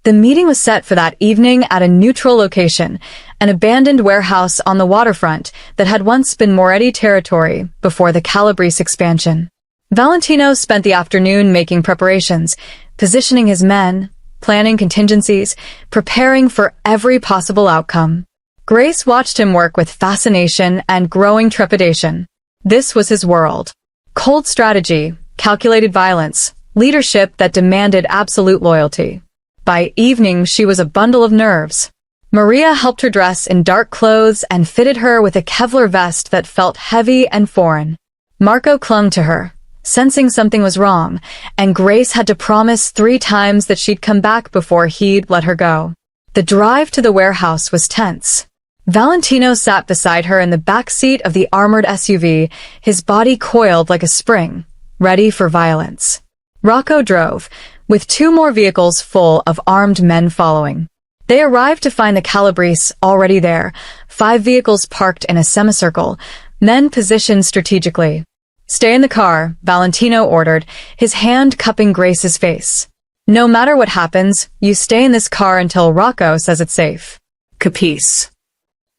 The meeting was set for that evening at a neutral location, an abandoned warehouse on the waterfront that had once been Moretti territory before the Calabrese expansion. Valentino spent the afternoon making preparations, positioning his men, planning contingencies, preparing for every possible outcome. Grace watched him work with fascination and growing trepidation. This was his world. Cold strategy, calculated violence, leadership that demanded absolute loyalty. By evening, she was a bundle of nerves. Maria helped her dress in dark clothes and fitted her with a Kevlar vest that felt heavy and foreign. Marco clung to her, sensing something was wrong, and Grace had to promise 3 times that she'd come back before he'd let her go. The drive to the warehouse was tense. Valentino sat beside her in the back seat of the armored SUV, his body coiled like a spring, ready for violence. Rocco drove, with 2 more vehicles full of armed men following. They arrived to find the Calabrese already there, 5 vehicles parked in a semicircle, men positioned strategically. "Stay in the car," Valentino ordered, his hand cupping Grace's face. "No matter what happens, you stay in this car until Rocco says it's safe." Capice.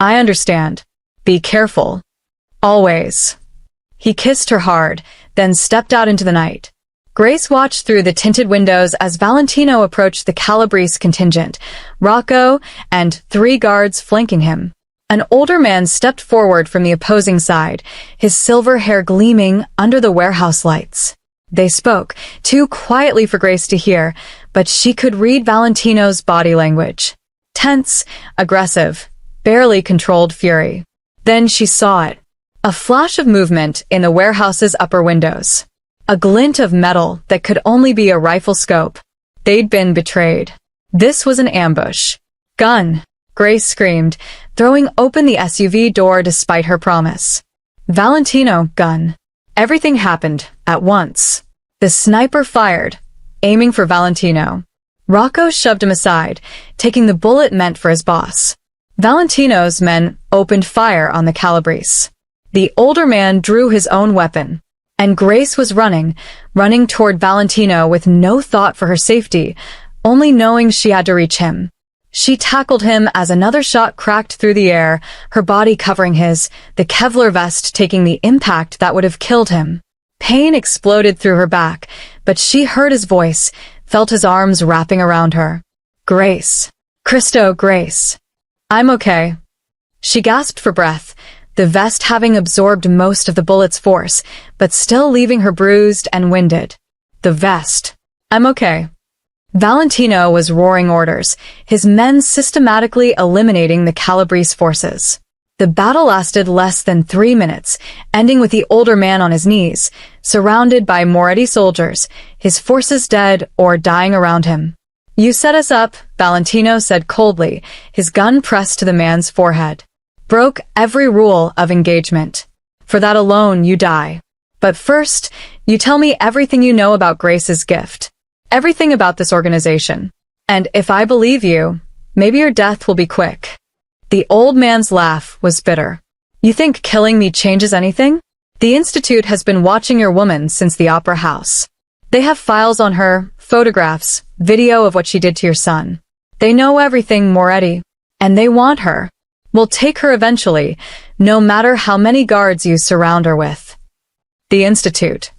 "I understand. Be careful. Always." He kissed her hard, then stepped out into the night. Grace watched through the tinted windows as Valentino approached the Calabrese contingent, Rocco and 3 guards flanking him. An older man stepped forward from the opposing side, his silver hair gleaming under the warehouse lights. They spoke, too quietly for Grace to hear, but she could read Valentino's body language. Tense, aggressive, barely controlled fury. Then she saw it. A flash of movement in the warehouse's upper windows. A glint of metal that could only be a rifle scope. They'd been betrayed. This was an ambush. "Gun!" Grace screamed, throwing open the SUV door despite her promise. "Valentino, gun." Everything happened at once. The sniper fired, aiming for Valentino. Rocco shoved him aside, taking the bullet meant for his boss. Valentino's men opened fire on the Calabrese. The older man drew his own weapon, and Grace was running toward Valentino with no thought for her safety, only knowing she had to reach him. She tackled him as another shot cracked through the air, her body covering his, the Kevlar vest taking the impact that would have killed him. Pain exploded through her back, but she heard his voice, felt his arms wrapping around her. "Grace. Christo, Grace. I'm okay." She gasped for breath, the vest having absorbed most of the bullet's force, but still leaving her bruised and winded. The vest. "I'm okay." Valentino was roaring orders, his men systematically eliminating the Calabrese forces. The battle lasted less than 3 minutes, ending with the older man on his knees, surrounded by Moretti soldiers, his forces dead or dying around him. "You set us up," Valentino said coldly, his gun pressed to the man's forehead. "Broke every rule of engagement. For that alone, you die. But first, you tell me everything you know about Grace's gift. Everything about this organization. And if I believe you, maybe your death will be quick." The old man's laugh was bitter. "You think killing me changes anything? The Institute has been watching your woman since the Opera House. They have files on her, photographs, video of what she did to your son. They know everything, Moretti. And they want her. We'll take her eventually, no matter how many guards you surround her with." The Institute.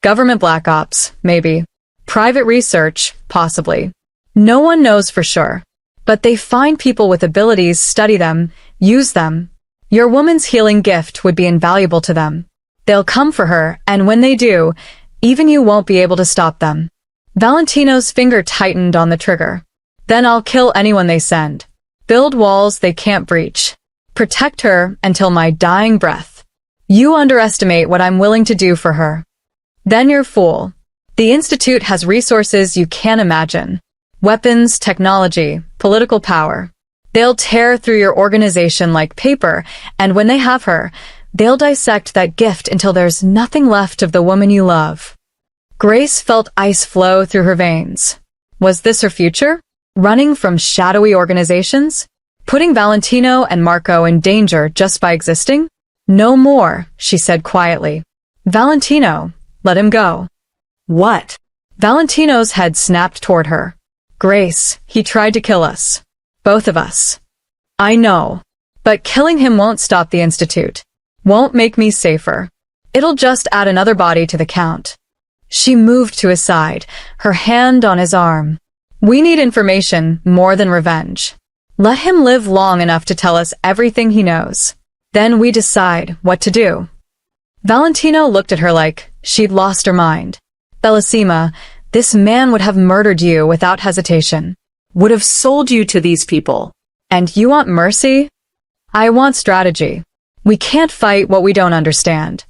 Government black ops, maybe. Private research, possibly. No one knows for sure. But they find people with abilities, study them, use them. Your woman's healing gift would be invaluable to them. They'll come for her, and when they do, even you won't be able to stop them. Valentino's finger tightened on the trigger. "Then I'll kill anyone they send. Build walls they can't breach. Protect her until my dying breath. You underestimate what I'm willing to do for her. Then you're a fool. The Institute has resources you can't imagine. Weapons, technology, political power. They'll tear through your organization like paper, and when they have her, they'll dissect that gift until there's nothing left of the woman you love." Grace felt ice flow through her veins. Was this her future? Running from shadowy organizations? Putting Valentino and Marco in danger just by existing? "No more," she said quietly. "Valentino, let him go." What? Valentino's head snapped toward her. "Grace, he tried to kill us. Both of us." I know. But killing him won't stop the Institute. Won't make me safer. It'll just add another body to the count. She moved to his side, her hand on his arm. We need information more than revenge. Let him live long enough to tell us everything he knows. Then we decide what to do. Valentino looked at her like she'd lost her mind. Bellissima, this man would have murdered you without hesitation. Would have sold you to these people. And you want mercy? I want strategy. We can't fight what we don't understand.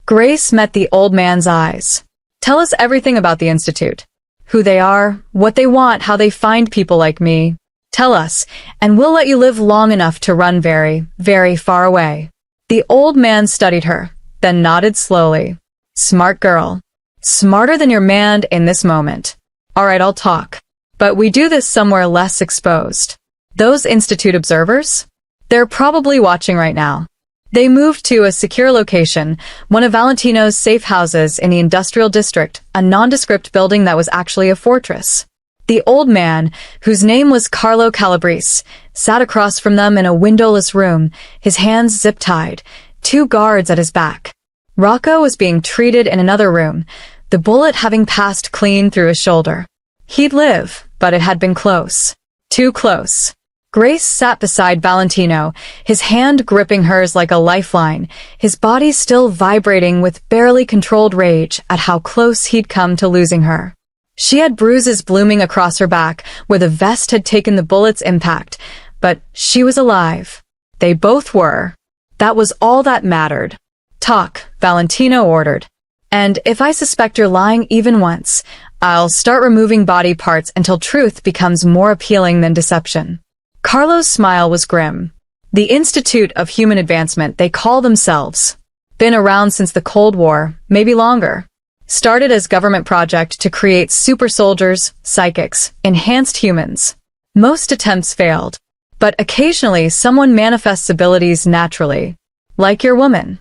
Grace met the old man's eyes. Tell us everything about the Institute. Who they are, what they want, how they find people like me. Tell us, and we'll let you live long enough to run very, very far away. The old man studied her, then nodded slowly. Smart girl. Smarter than your man in this moment. All right, I'll talk. But we do this somewhere less exposed. Those Institute observers? They're probably watching right now. They moved to a secure location, one of Valentino's safe houses in the industrial district, a nondescript building that was actually a fortress. The old man, whose name was Carlo Calabrese, sat across from them in a windowless room, his hands zip-tied, 2 guards at his back. Rocco was being treated in another room, the bullet having passed clean through his shoulder. He'd live, but it had been close. Too close. Grace sat beside Valentino, his hand gripping hers like a lifeline, his body still vibrating with barely controlled rage at how close he'd come to losing her. She had bruises blooming across her back where the vest had taken the bullet's impact, but she was alive. They both were. That was all that mattered. Talk, Valentino ordered. And if I suspect you're lying even once, I'll start removing body parts until truth becomes more appealing than deception. Carlo's smile was grim. The Institute of Human Advancement, they call themselves. Been around since the Cold War, maybe longer. Started as government project to create super soldiers, psychics, enhanced humans. Most attempts failed. But occasionally someone manifests abilities naturally. Like your woman.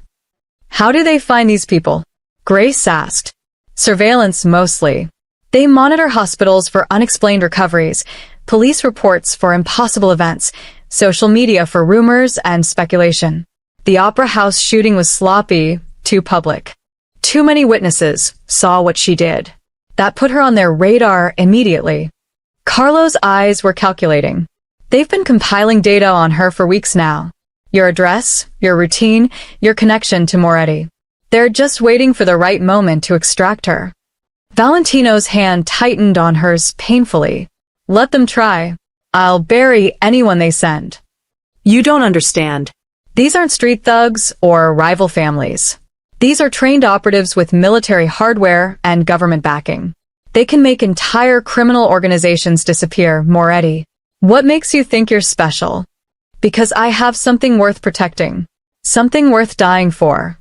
How do they find these people? Grace asked. Surveillance mostly. They monitor hospitals for unexplained recoveries, police reports for impossible events, social media for rumors and speculation. The Opera House shooting was sloppy, too public. Too many witnesses saw what she did. That put her on their radar immediately. Carlo's eyes were calculating. They've been compiling data on her for weeks now. Your address, your routine, your connection to Moretti. They're just waiting for the right moment to extract her. Valentino's hand tightened on hers painfully. Let them try. I'll bury anyone they send. You don't understand. These aren't street thugs or rival families. These are trained operatives with military hardware and government backing. They can make entire criminal organizations disappear, Moretti. What makes you think you're special? Because I have something worth protecting. Something worth dying for.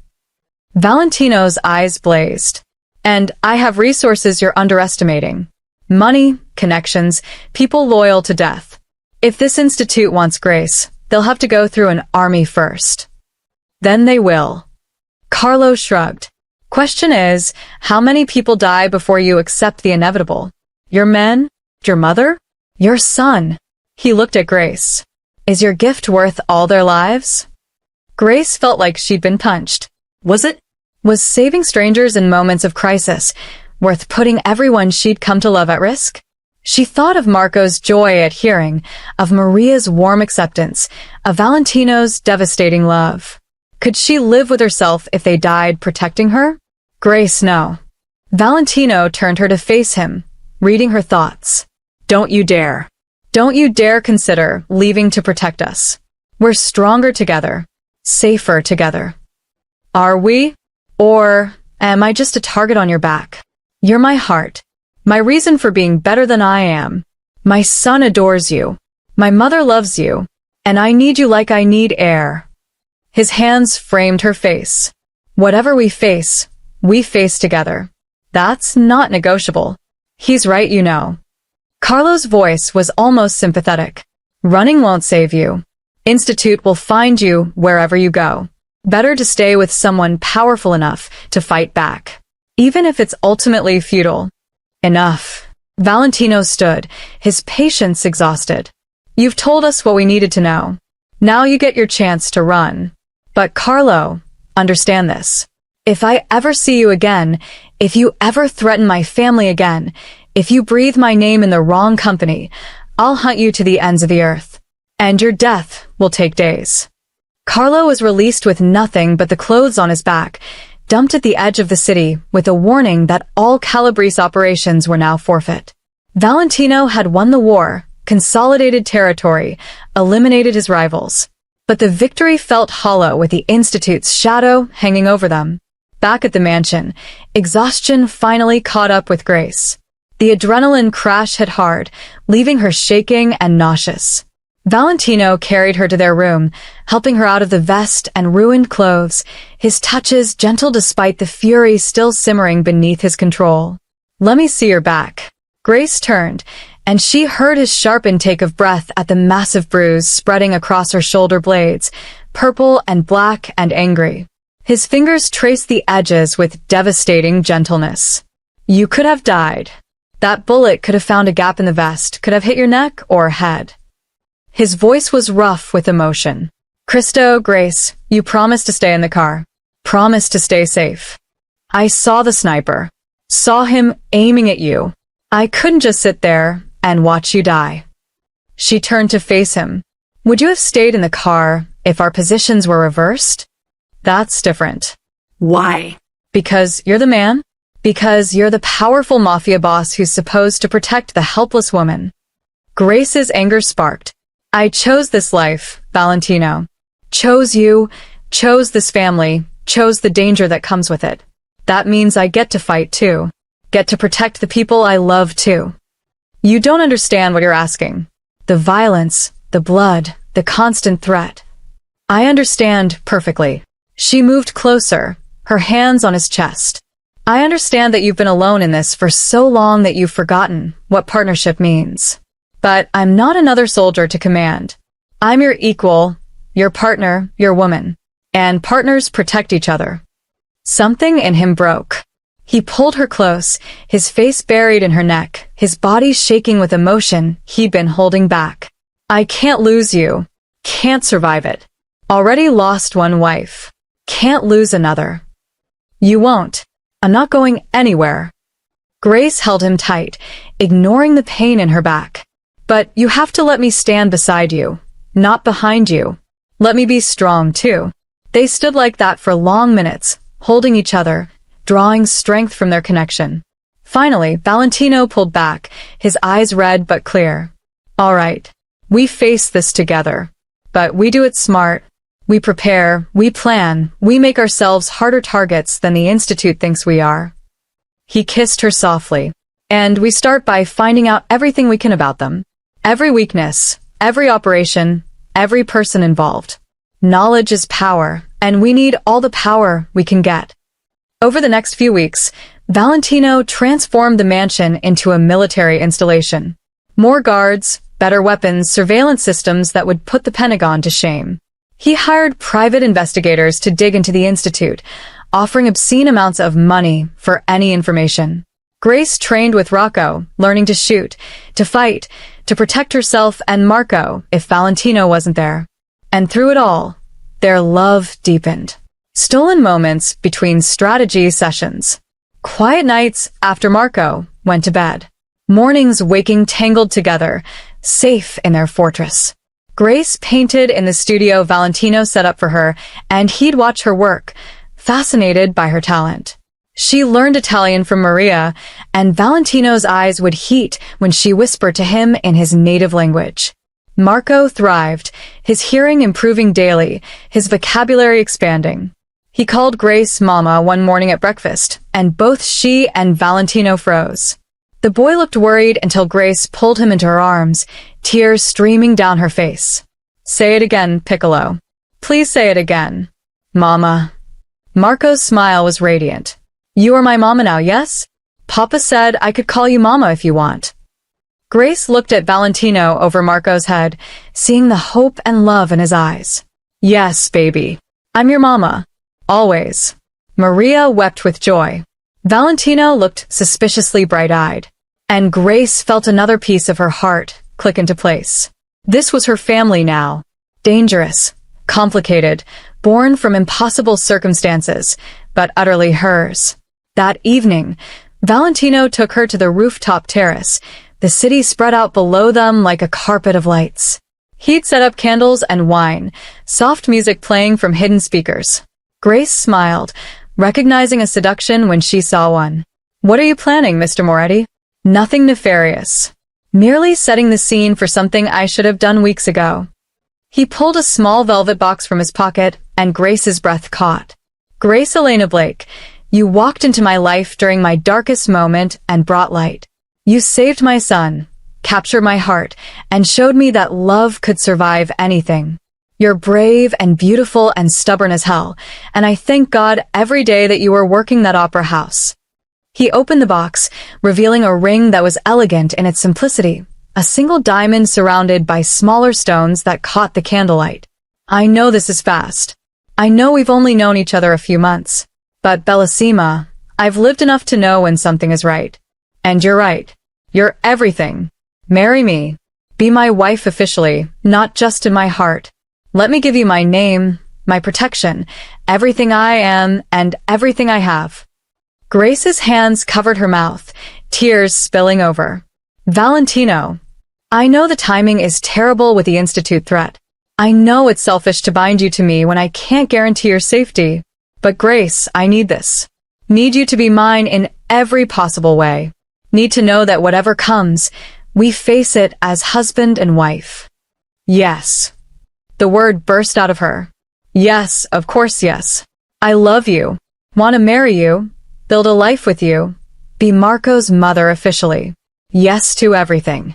Valentino's eyes blazed. And I have resources you're underestimating. Money, connections, people loyal to death. If this institute wants Grace, they'll have to go through an army first. Then they will. Carlo shrugged. Question is, how many people die before you accept the inevitable? Your men? Your mother? Your son? He looked at Grace. Is your gift worth all their lives? Grace felt like she'd been punched. Was it? Was saving strangers in moments of crisis worth putting everyone she'd come to love at risk? She thought of Marco's joy at hearing, of Maria's warm acceptance, of Valentino's devastating love. Could she live with herself if they died protecting her? Grace, no. Valentino turned her to face him, reading her thoughts. Don't you dare. Don't you dare consider leaving to protect us. We're stronger together. Safer together. Are we? Or am I just a target on your back? You're my heart. My reason for being better than I am. My son adores you. My mother loves you. And I need you like I need air. His hands framed her face. Whatever we face together. That's not negotiable. He's right, you know. Carlo's voice was almost sympathetic. Running won't save you. Institute will find you wherever you go. Better to stay with someone powerful enough to fight back. Even if it's ultimately futile. Enough. Valentino stood, his patience exhausted. You've told us what we needed to know. Now you get your chance to run. But Carlo, understand this. If I ever see you again, if you ever threaten my family again, if you breathe my name in the wrong company, I'll hunt you to the ends of the earth. And your death will take days. Carlo was released with nothing but the clothes on his back, dumped at the edge of the city with a warning that all Calabrese operations were now forfeit. Valentino had won the war, consolidated territory, eliminated his rivals. But the victory felt hollow with the Institute's shadow hanging over them. Back at the mansion, exhaustion finally caught up with Grace. The adrenaline crash hit hard, leaving her shaking and nauseous. Valentino carried her to their room, helping her out of the vest and ruined clothes, his touches gentle despite the fury still simmering beneath his control. "Let me see your back." Grace turned, and she heard his sharp intake of breath at the massive bruise spreading across her shoulder blades, purple and black and angry. His fingers traced the edges with devastating gentleness. "You could have died. That bullet could have found a gap in the vest, could have hit your neck or head." His voice was rough with emotion. Grace, you promised to stay in the car. Promised to stay safe. I saw the sniper. Saw him aiming at you. I couldn't just sit there and watch you die." She turned to face him. "Would you have stayed in the car if our positions were reversed?" "That's different." Why? "Because you're the man. Because you're the powerful mafia boss who's supposed to protect the helpless woman." Grace's anger sparked. "I chose this life, Valentino. Chose you, chose this family, chose the danger that comes with it. That means I get to fight too. Get to protect the people I love too." "You don't understand what you're asking. The violence, the blood, the constant threat." "I understand perfectly." She moved closer, her hands on his chest. "I understand that you've been alone in this for so long that you've forgotten what partnership means. But I'm not another soldier to command. I'm your equal, your partner, your woman. And partners protect each other." Something in him broke. He pulled her close, his face buried in her neck, his body shaking with emotion he'd been holding back. "I can't lose you. Can't survive it. Already lost one wife. Can't lose another." "You won't. I'm not going anywhere." Grace held him tight, ignoring the pain in her back. "But you have to let me stand beside you, not behind you. Let me be strong too." They stood like that for long minutes, holding each other, drawing strength from their connection. Finally, Valentino pulled back, his eyes red but clear. "All right. We face this together. But we do it smart. We prepare, we plan, we make ourselves harder targets than the Institute thinks we are." He kissed her softly. "And we start by finding out everything we can about them. Every weakness, every operation, every person involved. Knowledge is power, and we need all the power we can get." Over the next few weeks, Valentino transformed the mansion into a military installation. More guards, better weapons, surveillance systems that would put the Pentagon to shame. He hired private investigators to dig into the Institute, offering obscene amounts of money for any information. Grace trained with Rocco, learning to shoot, to fight, to protect herself and Marco if Valentino wasn't there. And through it all, their love deepened. Stolen moments between strategy sessions. Quiet nights after Marco went to bed. Mornings waking tangled together, safe in their fortress. Grace painted in the studio Valentino set up for her, and he'd watch her work, fascinated by her talent. She learned Italian from Maria, and Valentino's eyes would heat when she whispered to him in his native language. Marco thrived, his hearing improving daily, his vocabulary expanding. He called Grace Mama one morning at breakfast, and both she and Valentino froze. The boy looked worried until Grace pulled him into her arms, tears streaming down her face. "Say it again, Piccolo. Please say it again. Mama." Marco's smile was radiant. "You are my mama now, yes? Papa said I could call you Mama if you want." Grace looked at Valentino over Marco's head, seeing the hope and love in his eyes. "Yes, baby. I'm your mama. Always." Maria wept with joy. Valentino looked suspiciously bright-eyed, and Grace felt another piece of her heart click into place. This was her family now. Dangerous, complicated, born from impossible circumstances, but utterly hers. That evening, Valentino took her to the rooftop terrace, the city spread out below them like a carpet of lights. He'd set up candles and wine, soft music playing from hidden speakers. Grace smiled, recognizing a seduction when she saw one. "What are you planning, Mr. Moretti?" "Nothing nefarious. Merely setting the scene for something I should have done weeks ago." He pulled a small velvet box from his pocket, and Grace's breath caught. "Grace Elena Blake, you walked into my life during my darkest moment and brought light. You saved my son, captured my heart, and showed me that love could survive anything. You're brave and beautiful and stubborn as hell, and I thank God every day that you were working that opera house." He opened the box, revealing a ring that was elegant in its simplicity, a single diamond surrounded by smaller stones that caught the candlelight. "I know this is fast. I know we've only known each other a few months. But Bellissima, I've lived enough to know when something is right. And you're right. You're everything. Marry me. Be my wife officially, not just in my heart. Let me give you my name, my protection, everything I am, and everything I have." Grace's hands covered her mouth, tears spilling over. "Valentino, I know the timing is terrible with the Institute threat. I know it's selfish to bind you to me when I can't guarantee your safety. But Grace, I need this. Need you to be mine in every possible way. Need to know that whatever comes, we face it as husband and wife." "Yes." The word burst out of her. "Yes, of course yes. I love you. Want to marry you. Build a life with you. Be Marco's mother officially. Yes to everything."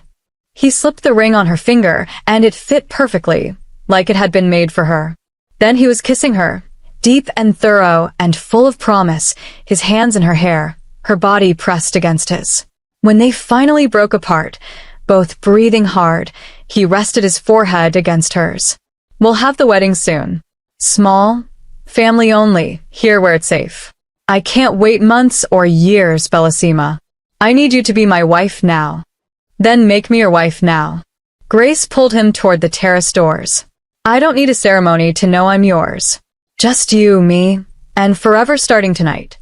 He slipped the ring on her finger, and it fit perfectly, like it had been made for her. Then he was kissing her, deep and thorough and full of promise, his hands in her hair, her body pressed against his. When they finally broke apart, both breathing hard, he rested his forehead against hers. "We'll have the wedding soon. Small, family only, here where it's safe. I can't wait months or years, Bellissima. I need you to be my wife now. Then make me your wife now." Grace pulled him toward the terrace doors. "I don't need a ceremony to know I'm yours. Just you, me, and forever starting tonight."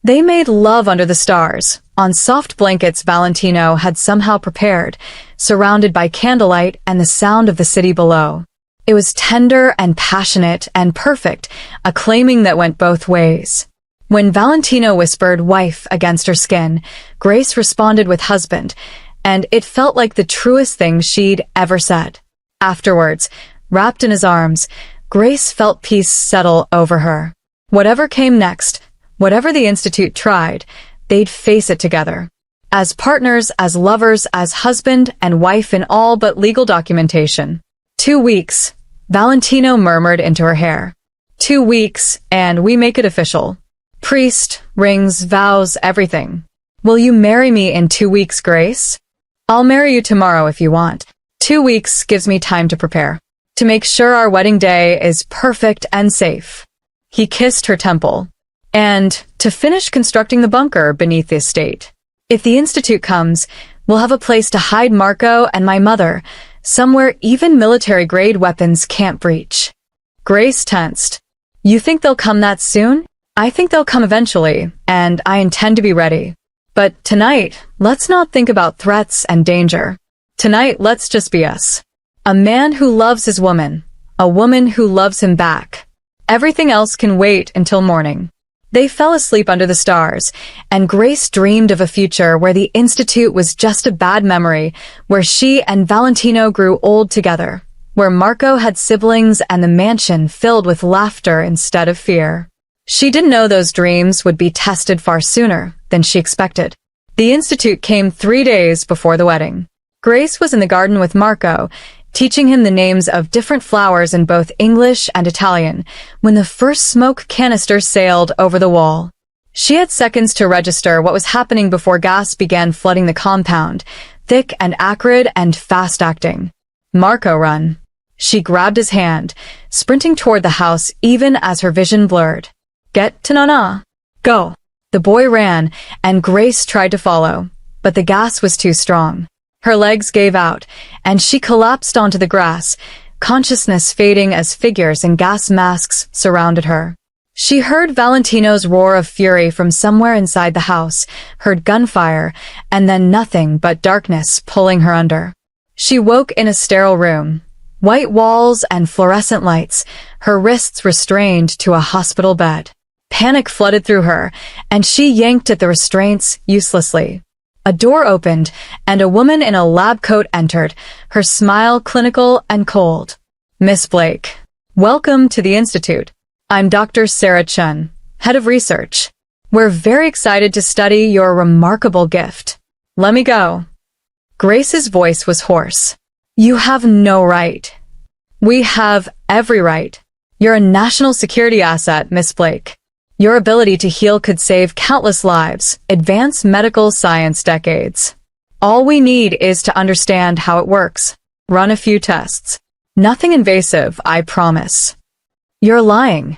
They made love under the stars, on soft blankets Valentino had somehow prepared, surrounded by candlelight and the sound of the city below. It was tender and passionate and perfect, a claiming that went both ways. When Valentino whispered wife against her skin, Grace responded with husband, and it felt like the truest thing she'd ever said. Afterwards, wrapped in his arms, Grace felt peace settle over her. Whatever came next, whatever the Institute tried, they'd face it together. As partners, as lovers, as husband and wife in all but legal documentation. 2 weeks, Valentino murmured into her hair. 2 weeks, and we make it official. Priest, rings, vows, everything. Will you marry me in 2 weeks, Grace? I'll marry you tomorrow if you want. 2 weeks gives me time to prepare. To make sure our wedding day is perfect and safe. He kissed her temple. And to finish constructing the bunker beneath the estate. If the Institute comes, we'll have a place to hide Marco and my mother, somewhere even military-grade weapons can't breach. Grace tensed. You think they'll come that soon? I think they'll come eventually, and I intend to be ready. But tonight, let's not think about threats and danger. Tonight, let's just be us. A man who loves his woman. A woman who loves him back. Everything else can wait until morning. They fell asleep under the stars, and Grace dreamed of a future where the Institute was just a bad memory, where she and Valentino grew old together, where Marco had siblings and the mansion filled with laughter instead of fear. She didn't know those dreams would be tested far sooner than she expected. The Institute came 3 days before the wedding. Grace was in the garden with Marco, teaching him the names of different flowers in both English and Italian, when the first smoke canister sailed over the wall. She had seconds to register what was happening before gas began flooding the compound, thick and acrid and fast-acting. Marco, run. She grabbed his hand, sprinting toward the house even as her vision blurred. Get to Nana. Go. The boy ran, and Grace tried to follow, but the gas was too strong. Her legs gave out, and she collapsed onto the grass, consciousness fading as figures in gas masks surrounded her. She heard Valentino's roar of fury from somewhere inside the house, heard gunfire, and then nothing but darkness pulling her under. She woke in a sterile room. White walls and fluorescent lights, her wrists restrained to a hospital bed. Panic flooded through her, and she yanked at the restraints uselessly. A door opened, and a woman in a lab coat entered, her smile clinical and cold. "Miss Blake, welcome to the Institute. I'm Dr. Sarah Chun, head of research. We're very excited to study your remarkable gift. Let me go." Grace's voice was hoarse. "You have no right." "We have every right. You're a national security asset, Miss Blake. Your ability to heal could save countless lives, advance medical science decades. All we need is to understand how it works. Run a few tests. Nothing invasive, I promise." "You're lying."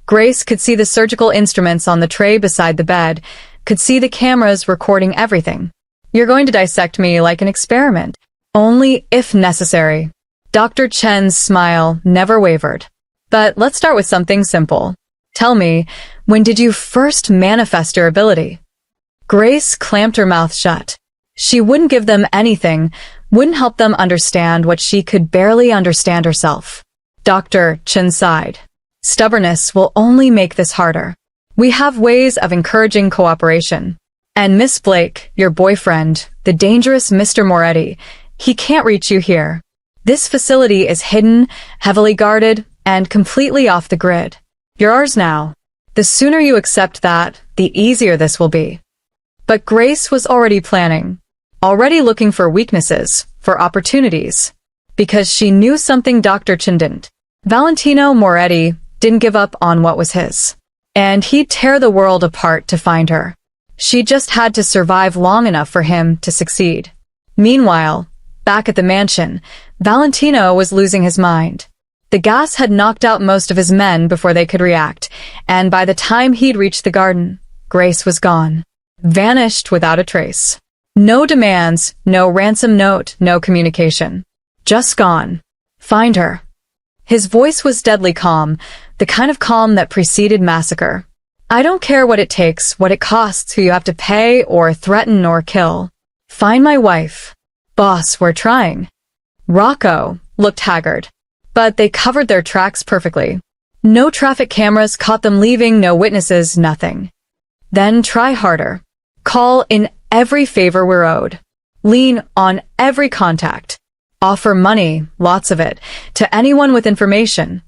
Grace could see the surgical instruments on the tray beside the bed, could see the cameras recording everything. "You're going to dissect me like an experiment. Only if necessary." Dr. Chen's smile never wavered. "But let's start with something simple. Tell me, when did you first manifest your ability?" Grace clamped her mouth shut. She wouldn't give them anything, wouldn't help them understand what she could barely understand herself. Dr. Chen sighed. "Stubbornness will only make this harder. We have ways of encouraging cooperation. And Miss Blake, your boyfriend, the dangerous Mr. Moretti, he can't reach you here. This facility is hidden, heavily guarded, and completely off the grid. You're ours now. The sooner you accept that, the easier this will be." But Grace was already planning, already looking for weaknesses, for opportunities. Because she knew something Dr. Chen didn't. Valentino Moretti didn't give up on what was his. And he'd tear the world apart to find her. She just had to survive long enough for him to succeed. Meanwhile, back at the mansion, Valentino was losing his mind. The gas had knocked out most of his men before they could react, and by the time he'd reached the garden, Grace was gone. Vanished without a trace. No demands, no ransom note, no communication. Just gone. Find her. His voice was deadly calm, the kind of calm that preceded massacre. "I don't care what it takes, what it costs, who you have to pay or threaten or kill. Find my wife." "Boss, we're trying." Rocco looked haggard. But they covered their tracks perfectly. No traffic cameras caught them leaving, no witnesses, nothing. "Then try harder. Call in every favor we're owed. Lean on every contact. Offer money, lots of it, to anyone with information."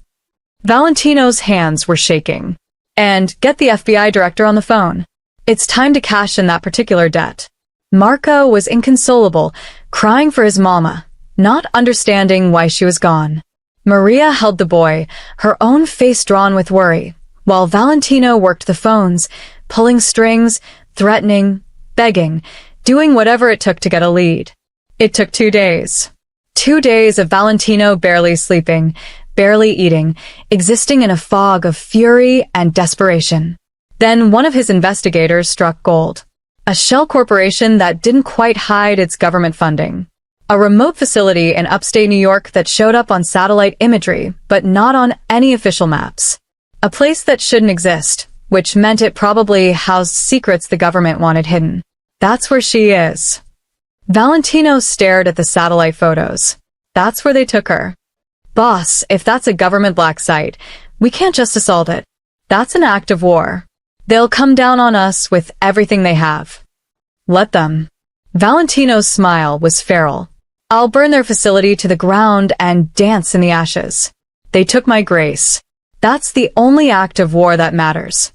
Valentino's hands were shaking. "And get the FBI director on the phone. It's time to cash in that particular debt." Marco was inconsolable, crying for his mama, not understanding why she was gone. Maria held the boy, her own face drawn with worry, while Valentino worked the phones, pulling strings, threatening, begging, doing whatever it took to get a lead. It took 2 days. 2 days of Valentino barely sleeping, barely eating, existing in a fog of fury and desperation. Then one of his investigators struck gold. A shell corporation that didn't quite hide its government funding. A remote facility in upstate New York that showed up on satellite imagery, but not on any official maps. A place that shouldn't exist, which meant it probably housed secrets the government wanted hidden. That's where she is. Valentino stared at the satellite photos. That's where they took her. "Boss, if that's a government black site, we can't just assault it. That's an act of war. They'll come down on us with everything they have. Let them." Valentino's smile was feral. "I'll burn their facility to the ground and dance in the ashes. They took my Grace. That's the only act of war that matters."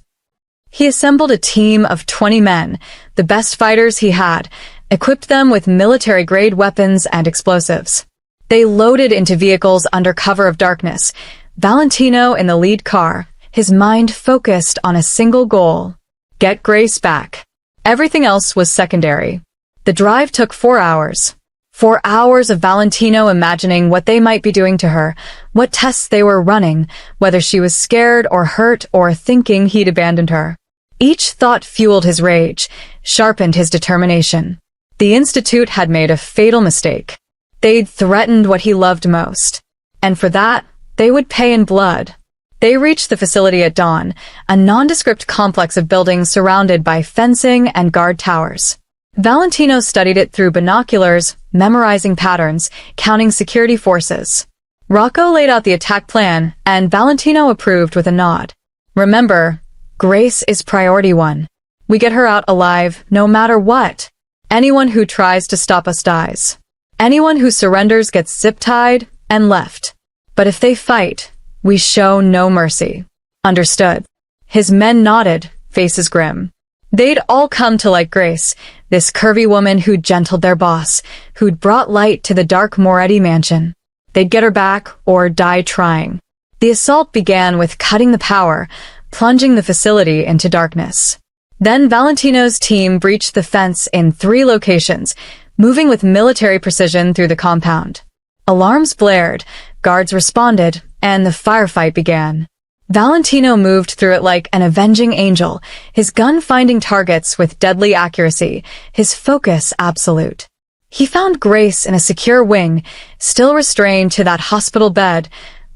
He assembled a team of 20 men, the best fighters he had, equipped them with military-grade weapons and explosives. They loaded into vehicles under cover of darkness, Valentino in the lead car, his mind focused on a single goal: get Grace back. Everything else was secondary. The drive took 4 hours. 4 hours of Valentino imagining what they might be doing to her, what tests they were running, whether she was scared or hurt or thinking he'd abandoned her. Each thought fueled his rage, sharpened his determination. The Institute had made a fatal mistake. They'd threatened what he loved most. And for that, they would pay in blood. They reached the facility at dawn, a nondescript complex of buildings surrounded by fencing and guard towers. Valentino studied it through binoculars, memorizing patterns, counting security forces. Rocco laid out the attack plan, and Valentino approved with a nod. Remember, Grace is priority one. We get her out alive, no matter what. Anyone who tries to stop us dies. Anyone who surrenders gets zip-tied and left. But if they fight, we show no mercy. Understood. His men nodded, faces grim. They'd all come to like Grace, this curvy woman who'd gentled their boss, who'd brought light to the dark Moretti mansion. They'd get her back or die trying. The assault began with cutting the power, plunging the facility into darkness. Then Valentino's team breached the fence in 3 locations, moving with military precision through the compound. Alarms blared, guards responded, and the firefight began. Valentino moved through it like an avenging angel, his gun finding targets with deadly accuracy, his focus absolute. He found Grace in a secure wing, still restrained to that hospital bed,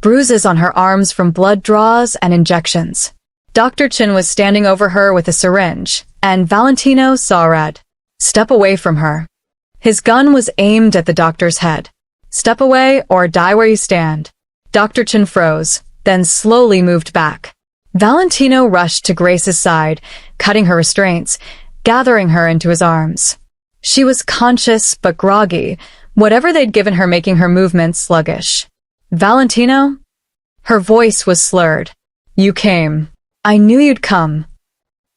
bruises on her arms from blood draws and injections. Dr. Chin was standing over her with a syringe, and Valentino saw red. Step away from her. His gun was aimed at the doctor's head. Step away or die where you stand. Dr. Chin froze, then slowly moved back. Valentino rushed to Grace's side, cutting her restraints, gathering her into his arms. She was conscious but groggy, whatever they'd given her making her movements sluggish. Valentino? Her voice was slurred. You came. I knew you'd come.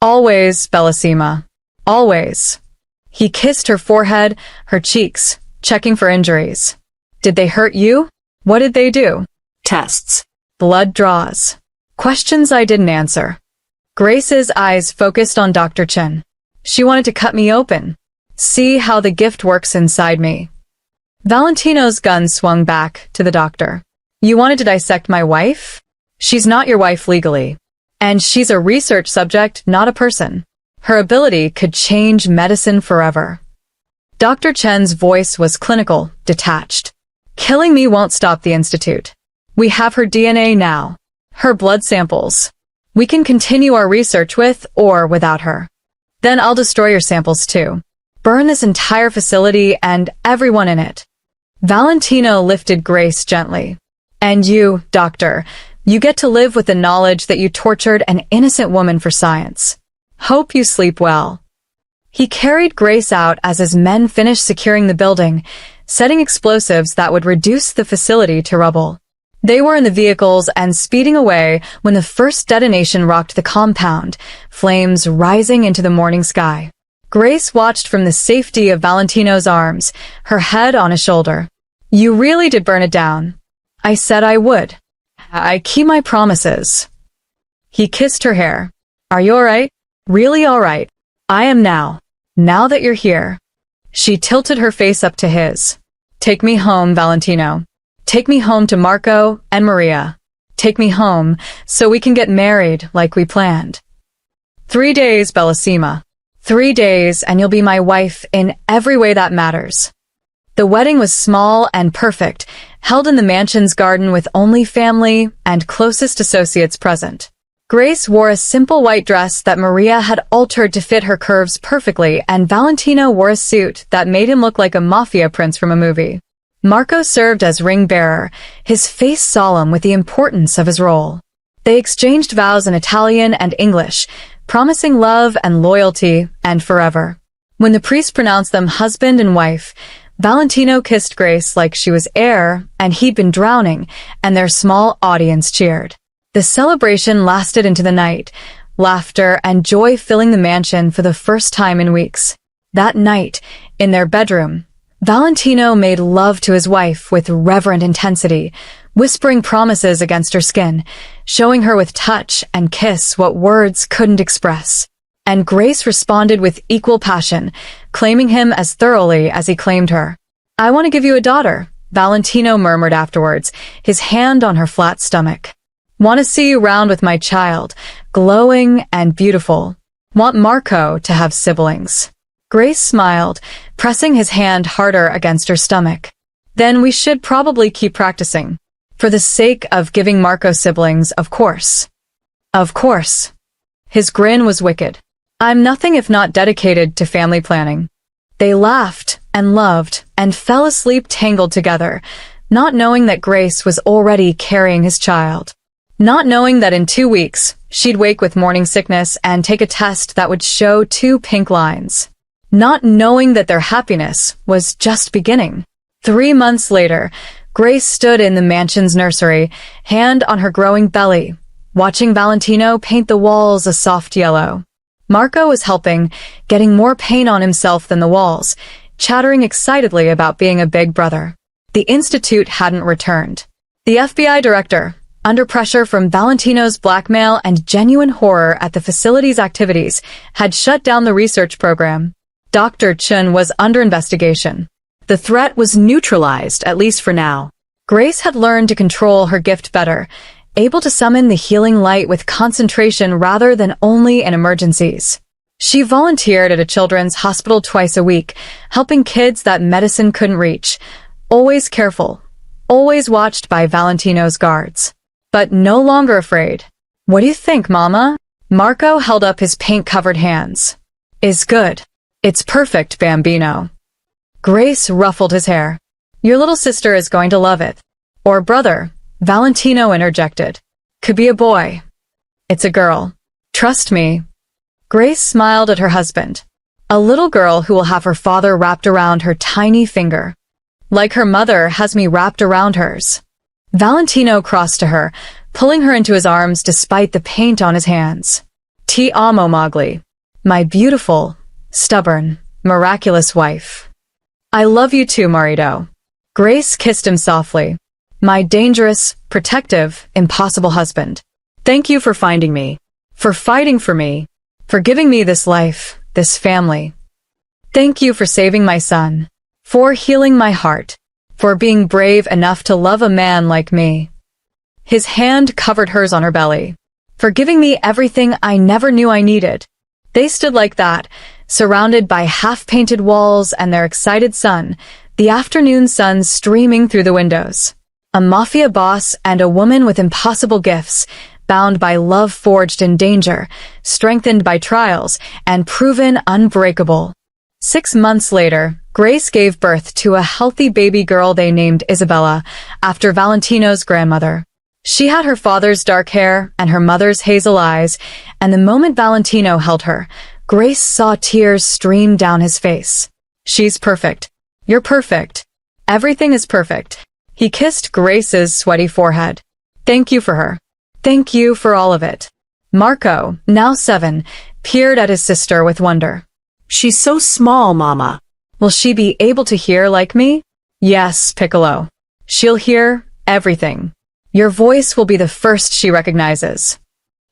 Always, Bellissima. Always. He kissed her forehead, her cheeks, checking for injuries. Did they hurt you? What did they do? Tests. Blood draws. Questions I didn't answer. Grace's eyes focused on Dr. Chen. She wanted to cut me open. See how the gift works inside me. Valentino's gun swung back to the doctor. You wanted to dissect my wife? She's not your wife legally. And she's a research subject, not a person. Her ability could change medicine forever. Dr. Chen's voice was clinical, detached. Killing me won't stop the Institute. We have her DNA now. Her blood samples. We can continue our research with or without her. Then I'll destroy your samples too. Burn this entire facility and everyone in it. Valentino lifted Grace gently. And you, doctor, you get to live with the knowledge that you tortured an innocent woman for science. Hope you sleep well. He carried Grace out as his men finished securing the building, setting explosives that would reduce the facility to rubble. They were in the vehicles and speeding away when the first detonation rocked the compound, flames rising into the morning sky. Grace watched from the safety of Valentino's arms, her head on his shoulder. You really did burn it down. I said I would. I keep my promises. He kissed her hair. Are you all right? Really all right. I am now. Now that you're here. She tilted her face up to his. Take me home, Valentino. Take me home to Marco and Maria. Take me home so we can get married like we planned. 3 days, Bellissima. 3 days and you'll be my wife in every way that matters. The wedding was small and perfect, held in the mansion's garden with only family and closest associates present. Grace wore a simple white dress that Maria had altered to fit her curves perfectly, and Valentino wore a suit that made him look like a Mafia prince from a movie. Marco served as ring-bearer, his face solemn with the importance of his role. They exchanged vows in Italian and English, promising love and loyalty and forever. When the priest pronounced them husband and wife, Valentino kissed Grace like she was air and he'd been drowning, and their small audience cheered. The celebration lasted into the night, laughter and joy filling the mansion for the first time in weeks. That night, in their bedroom, Valentino made love to his wife with reverent intensity, whispering promises against her skin, showing her with touch and kiss what words couldn't express. And Grace responded with equal passion, claiming him as thoroughly as he claimed her. I want to give you a daughter, Valentino murmured afterwards, his hand on her flat stomach. Want to see you round with my child, glowing and beautiful. Want Marco to have siblings. Grace smiled, pressing his hand harder against her stomach. Then we should probably keep practicing. For the sake of giving Marco siblings, of course. Of course. His grin was wicked. I'm nothing if not dedicated to family planning. They laughed and loved and fell asleep tangled together, not knowing that Grace was already carrying his child. Not knowing that in 2 weeks, she'd wake with morning sickness and take a test that would show 2 pink lines. Not knowing that their happiness was just beginning. 3 months later, Grace stood in the mansion's nursery, hand on her growing belly, watching Valentino paint the walls a soft yellow. Marco was helping, getting more paint on himself than the walls, chattering excitedly about being a big brother. The institute hadn't returned. The FBI director, under pressure from Valentino's blackmail and genuine horror at the facility's activities, had shut down the research program. Dr. Chun was under investigation. The threat was neutralized, at least for now. Grace had learned to control her gift better, able to summon the healing light with concentration rather than only in emergencies. She volunteered at a children's hospital twice a week, helping kids that medicine couldn't reach. Always careful, always watched by Valentino's guards. But no longer afraid. What do you think, Mama? Marco held up his paint-covered hands. Is good. It's perfect, Bambino. Grace ruffled his hair. Your little sister is going to love it. Or brother, Valentino interjected. Could be a boy. It's a girl. Trust me. Grace smiled at her husband. A little girl who will have her father wrapped around her tiny finger. Like her mother has me wrapped around hers. Valentino crossed to her, pulling her into his arms despite the paint on his hands. Ti amo, Mowgli. My beautiful, stubborn, miraculous wife. I love you too, Marito. Grace kissed him softly. My dangerous, protective, impossible husband. Thank you for finding me. For fighting for me. For giving me this life, this family. Thank you for saving my son. For healing my heart. For being brave enough to love a man like me. His hand covered hers on her belly. For giving me everything I never knew I needed. They stood like that, surrounded by half-painted walls and their excited son, the afternoon sun streaming through the windows. A mafia boss and a woman with impossible gifts, bound by love forged in danger, strengthened by trials, and proven unbreakable. 6 months later, Grace gave birth to a healthy baby girl they named Isabella, after Valentino's grandmother. She had her father's dark hair and her mother's hazel eyes, and the moment Valentino held her, Grace saw tears stream down his face. She's perfect. You're perfect. Everything is perfect. He kissed Grace's sweaty forehead. Thank you for her. Thank you for all of it. Marco, now 7, peered at his sister with wonder. She's so small, Mama. Will she be able to hear like me? Yes, Piccolo. She'll hear everything. Your voice will be the first she recognizes.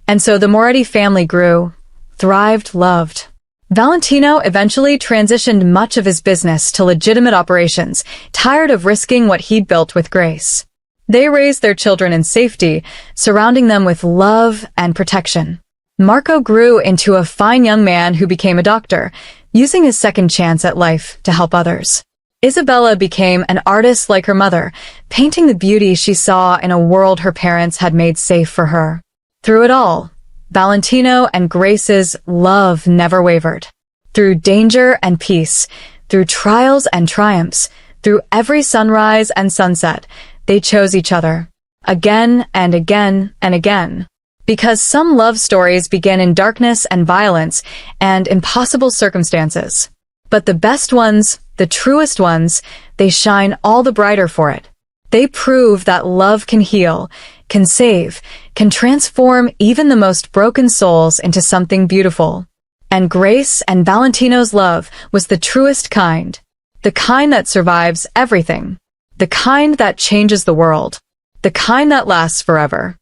And so the Moretti family grew, thrived, loved. Valentino eventually transitioned much of his business to legitimate operations, tired of risking what he'd built with Grace. They raised their children in safety, surrounding them with love and protection. Marco grew into a fine young man who became a doctor, using his second chance at life to help others. Isabella became an artist like her mother, painting the beauty she saw in a world her parents had made safe for her. Through it all, Valentino and Grace's love never wavered. Through danger and peace, through trials and triumphs, through every sunrise and sunset, they chose each other. Again and again and again. Because some love stories begin in darkness and violence and impossible circumstances. But the best ones, the truest ones, they shine all the brighter for it. They prove that love can heal, can save, can transform even the most broken souls into something beautiful. And Grace and Valentino's love was the truest kind. The kind that survives everything. The kind that changes the world. The kind that lasts forever.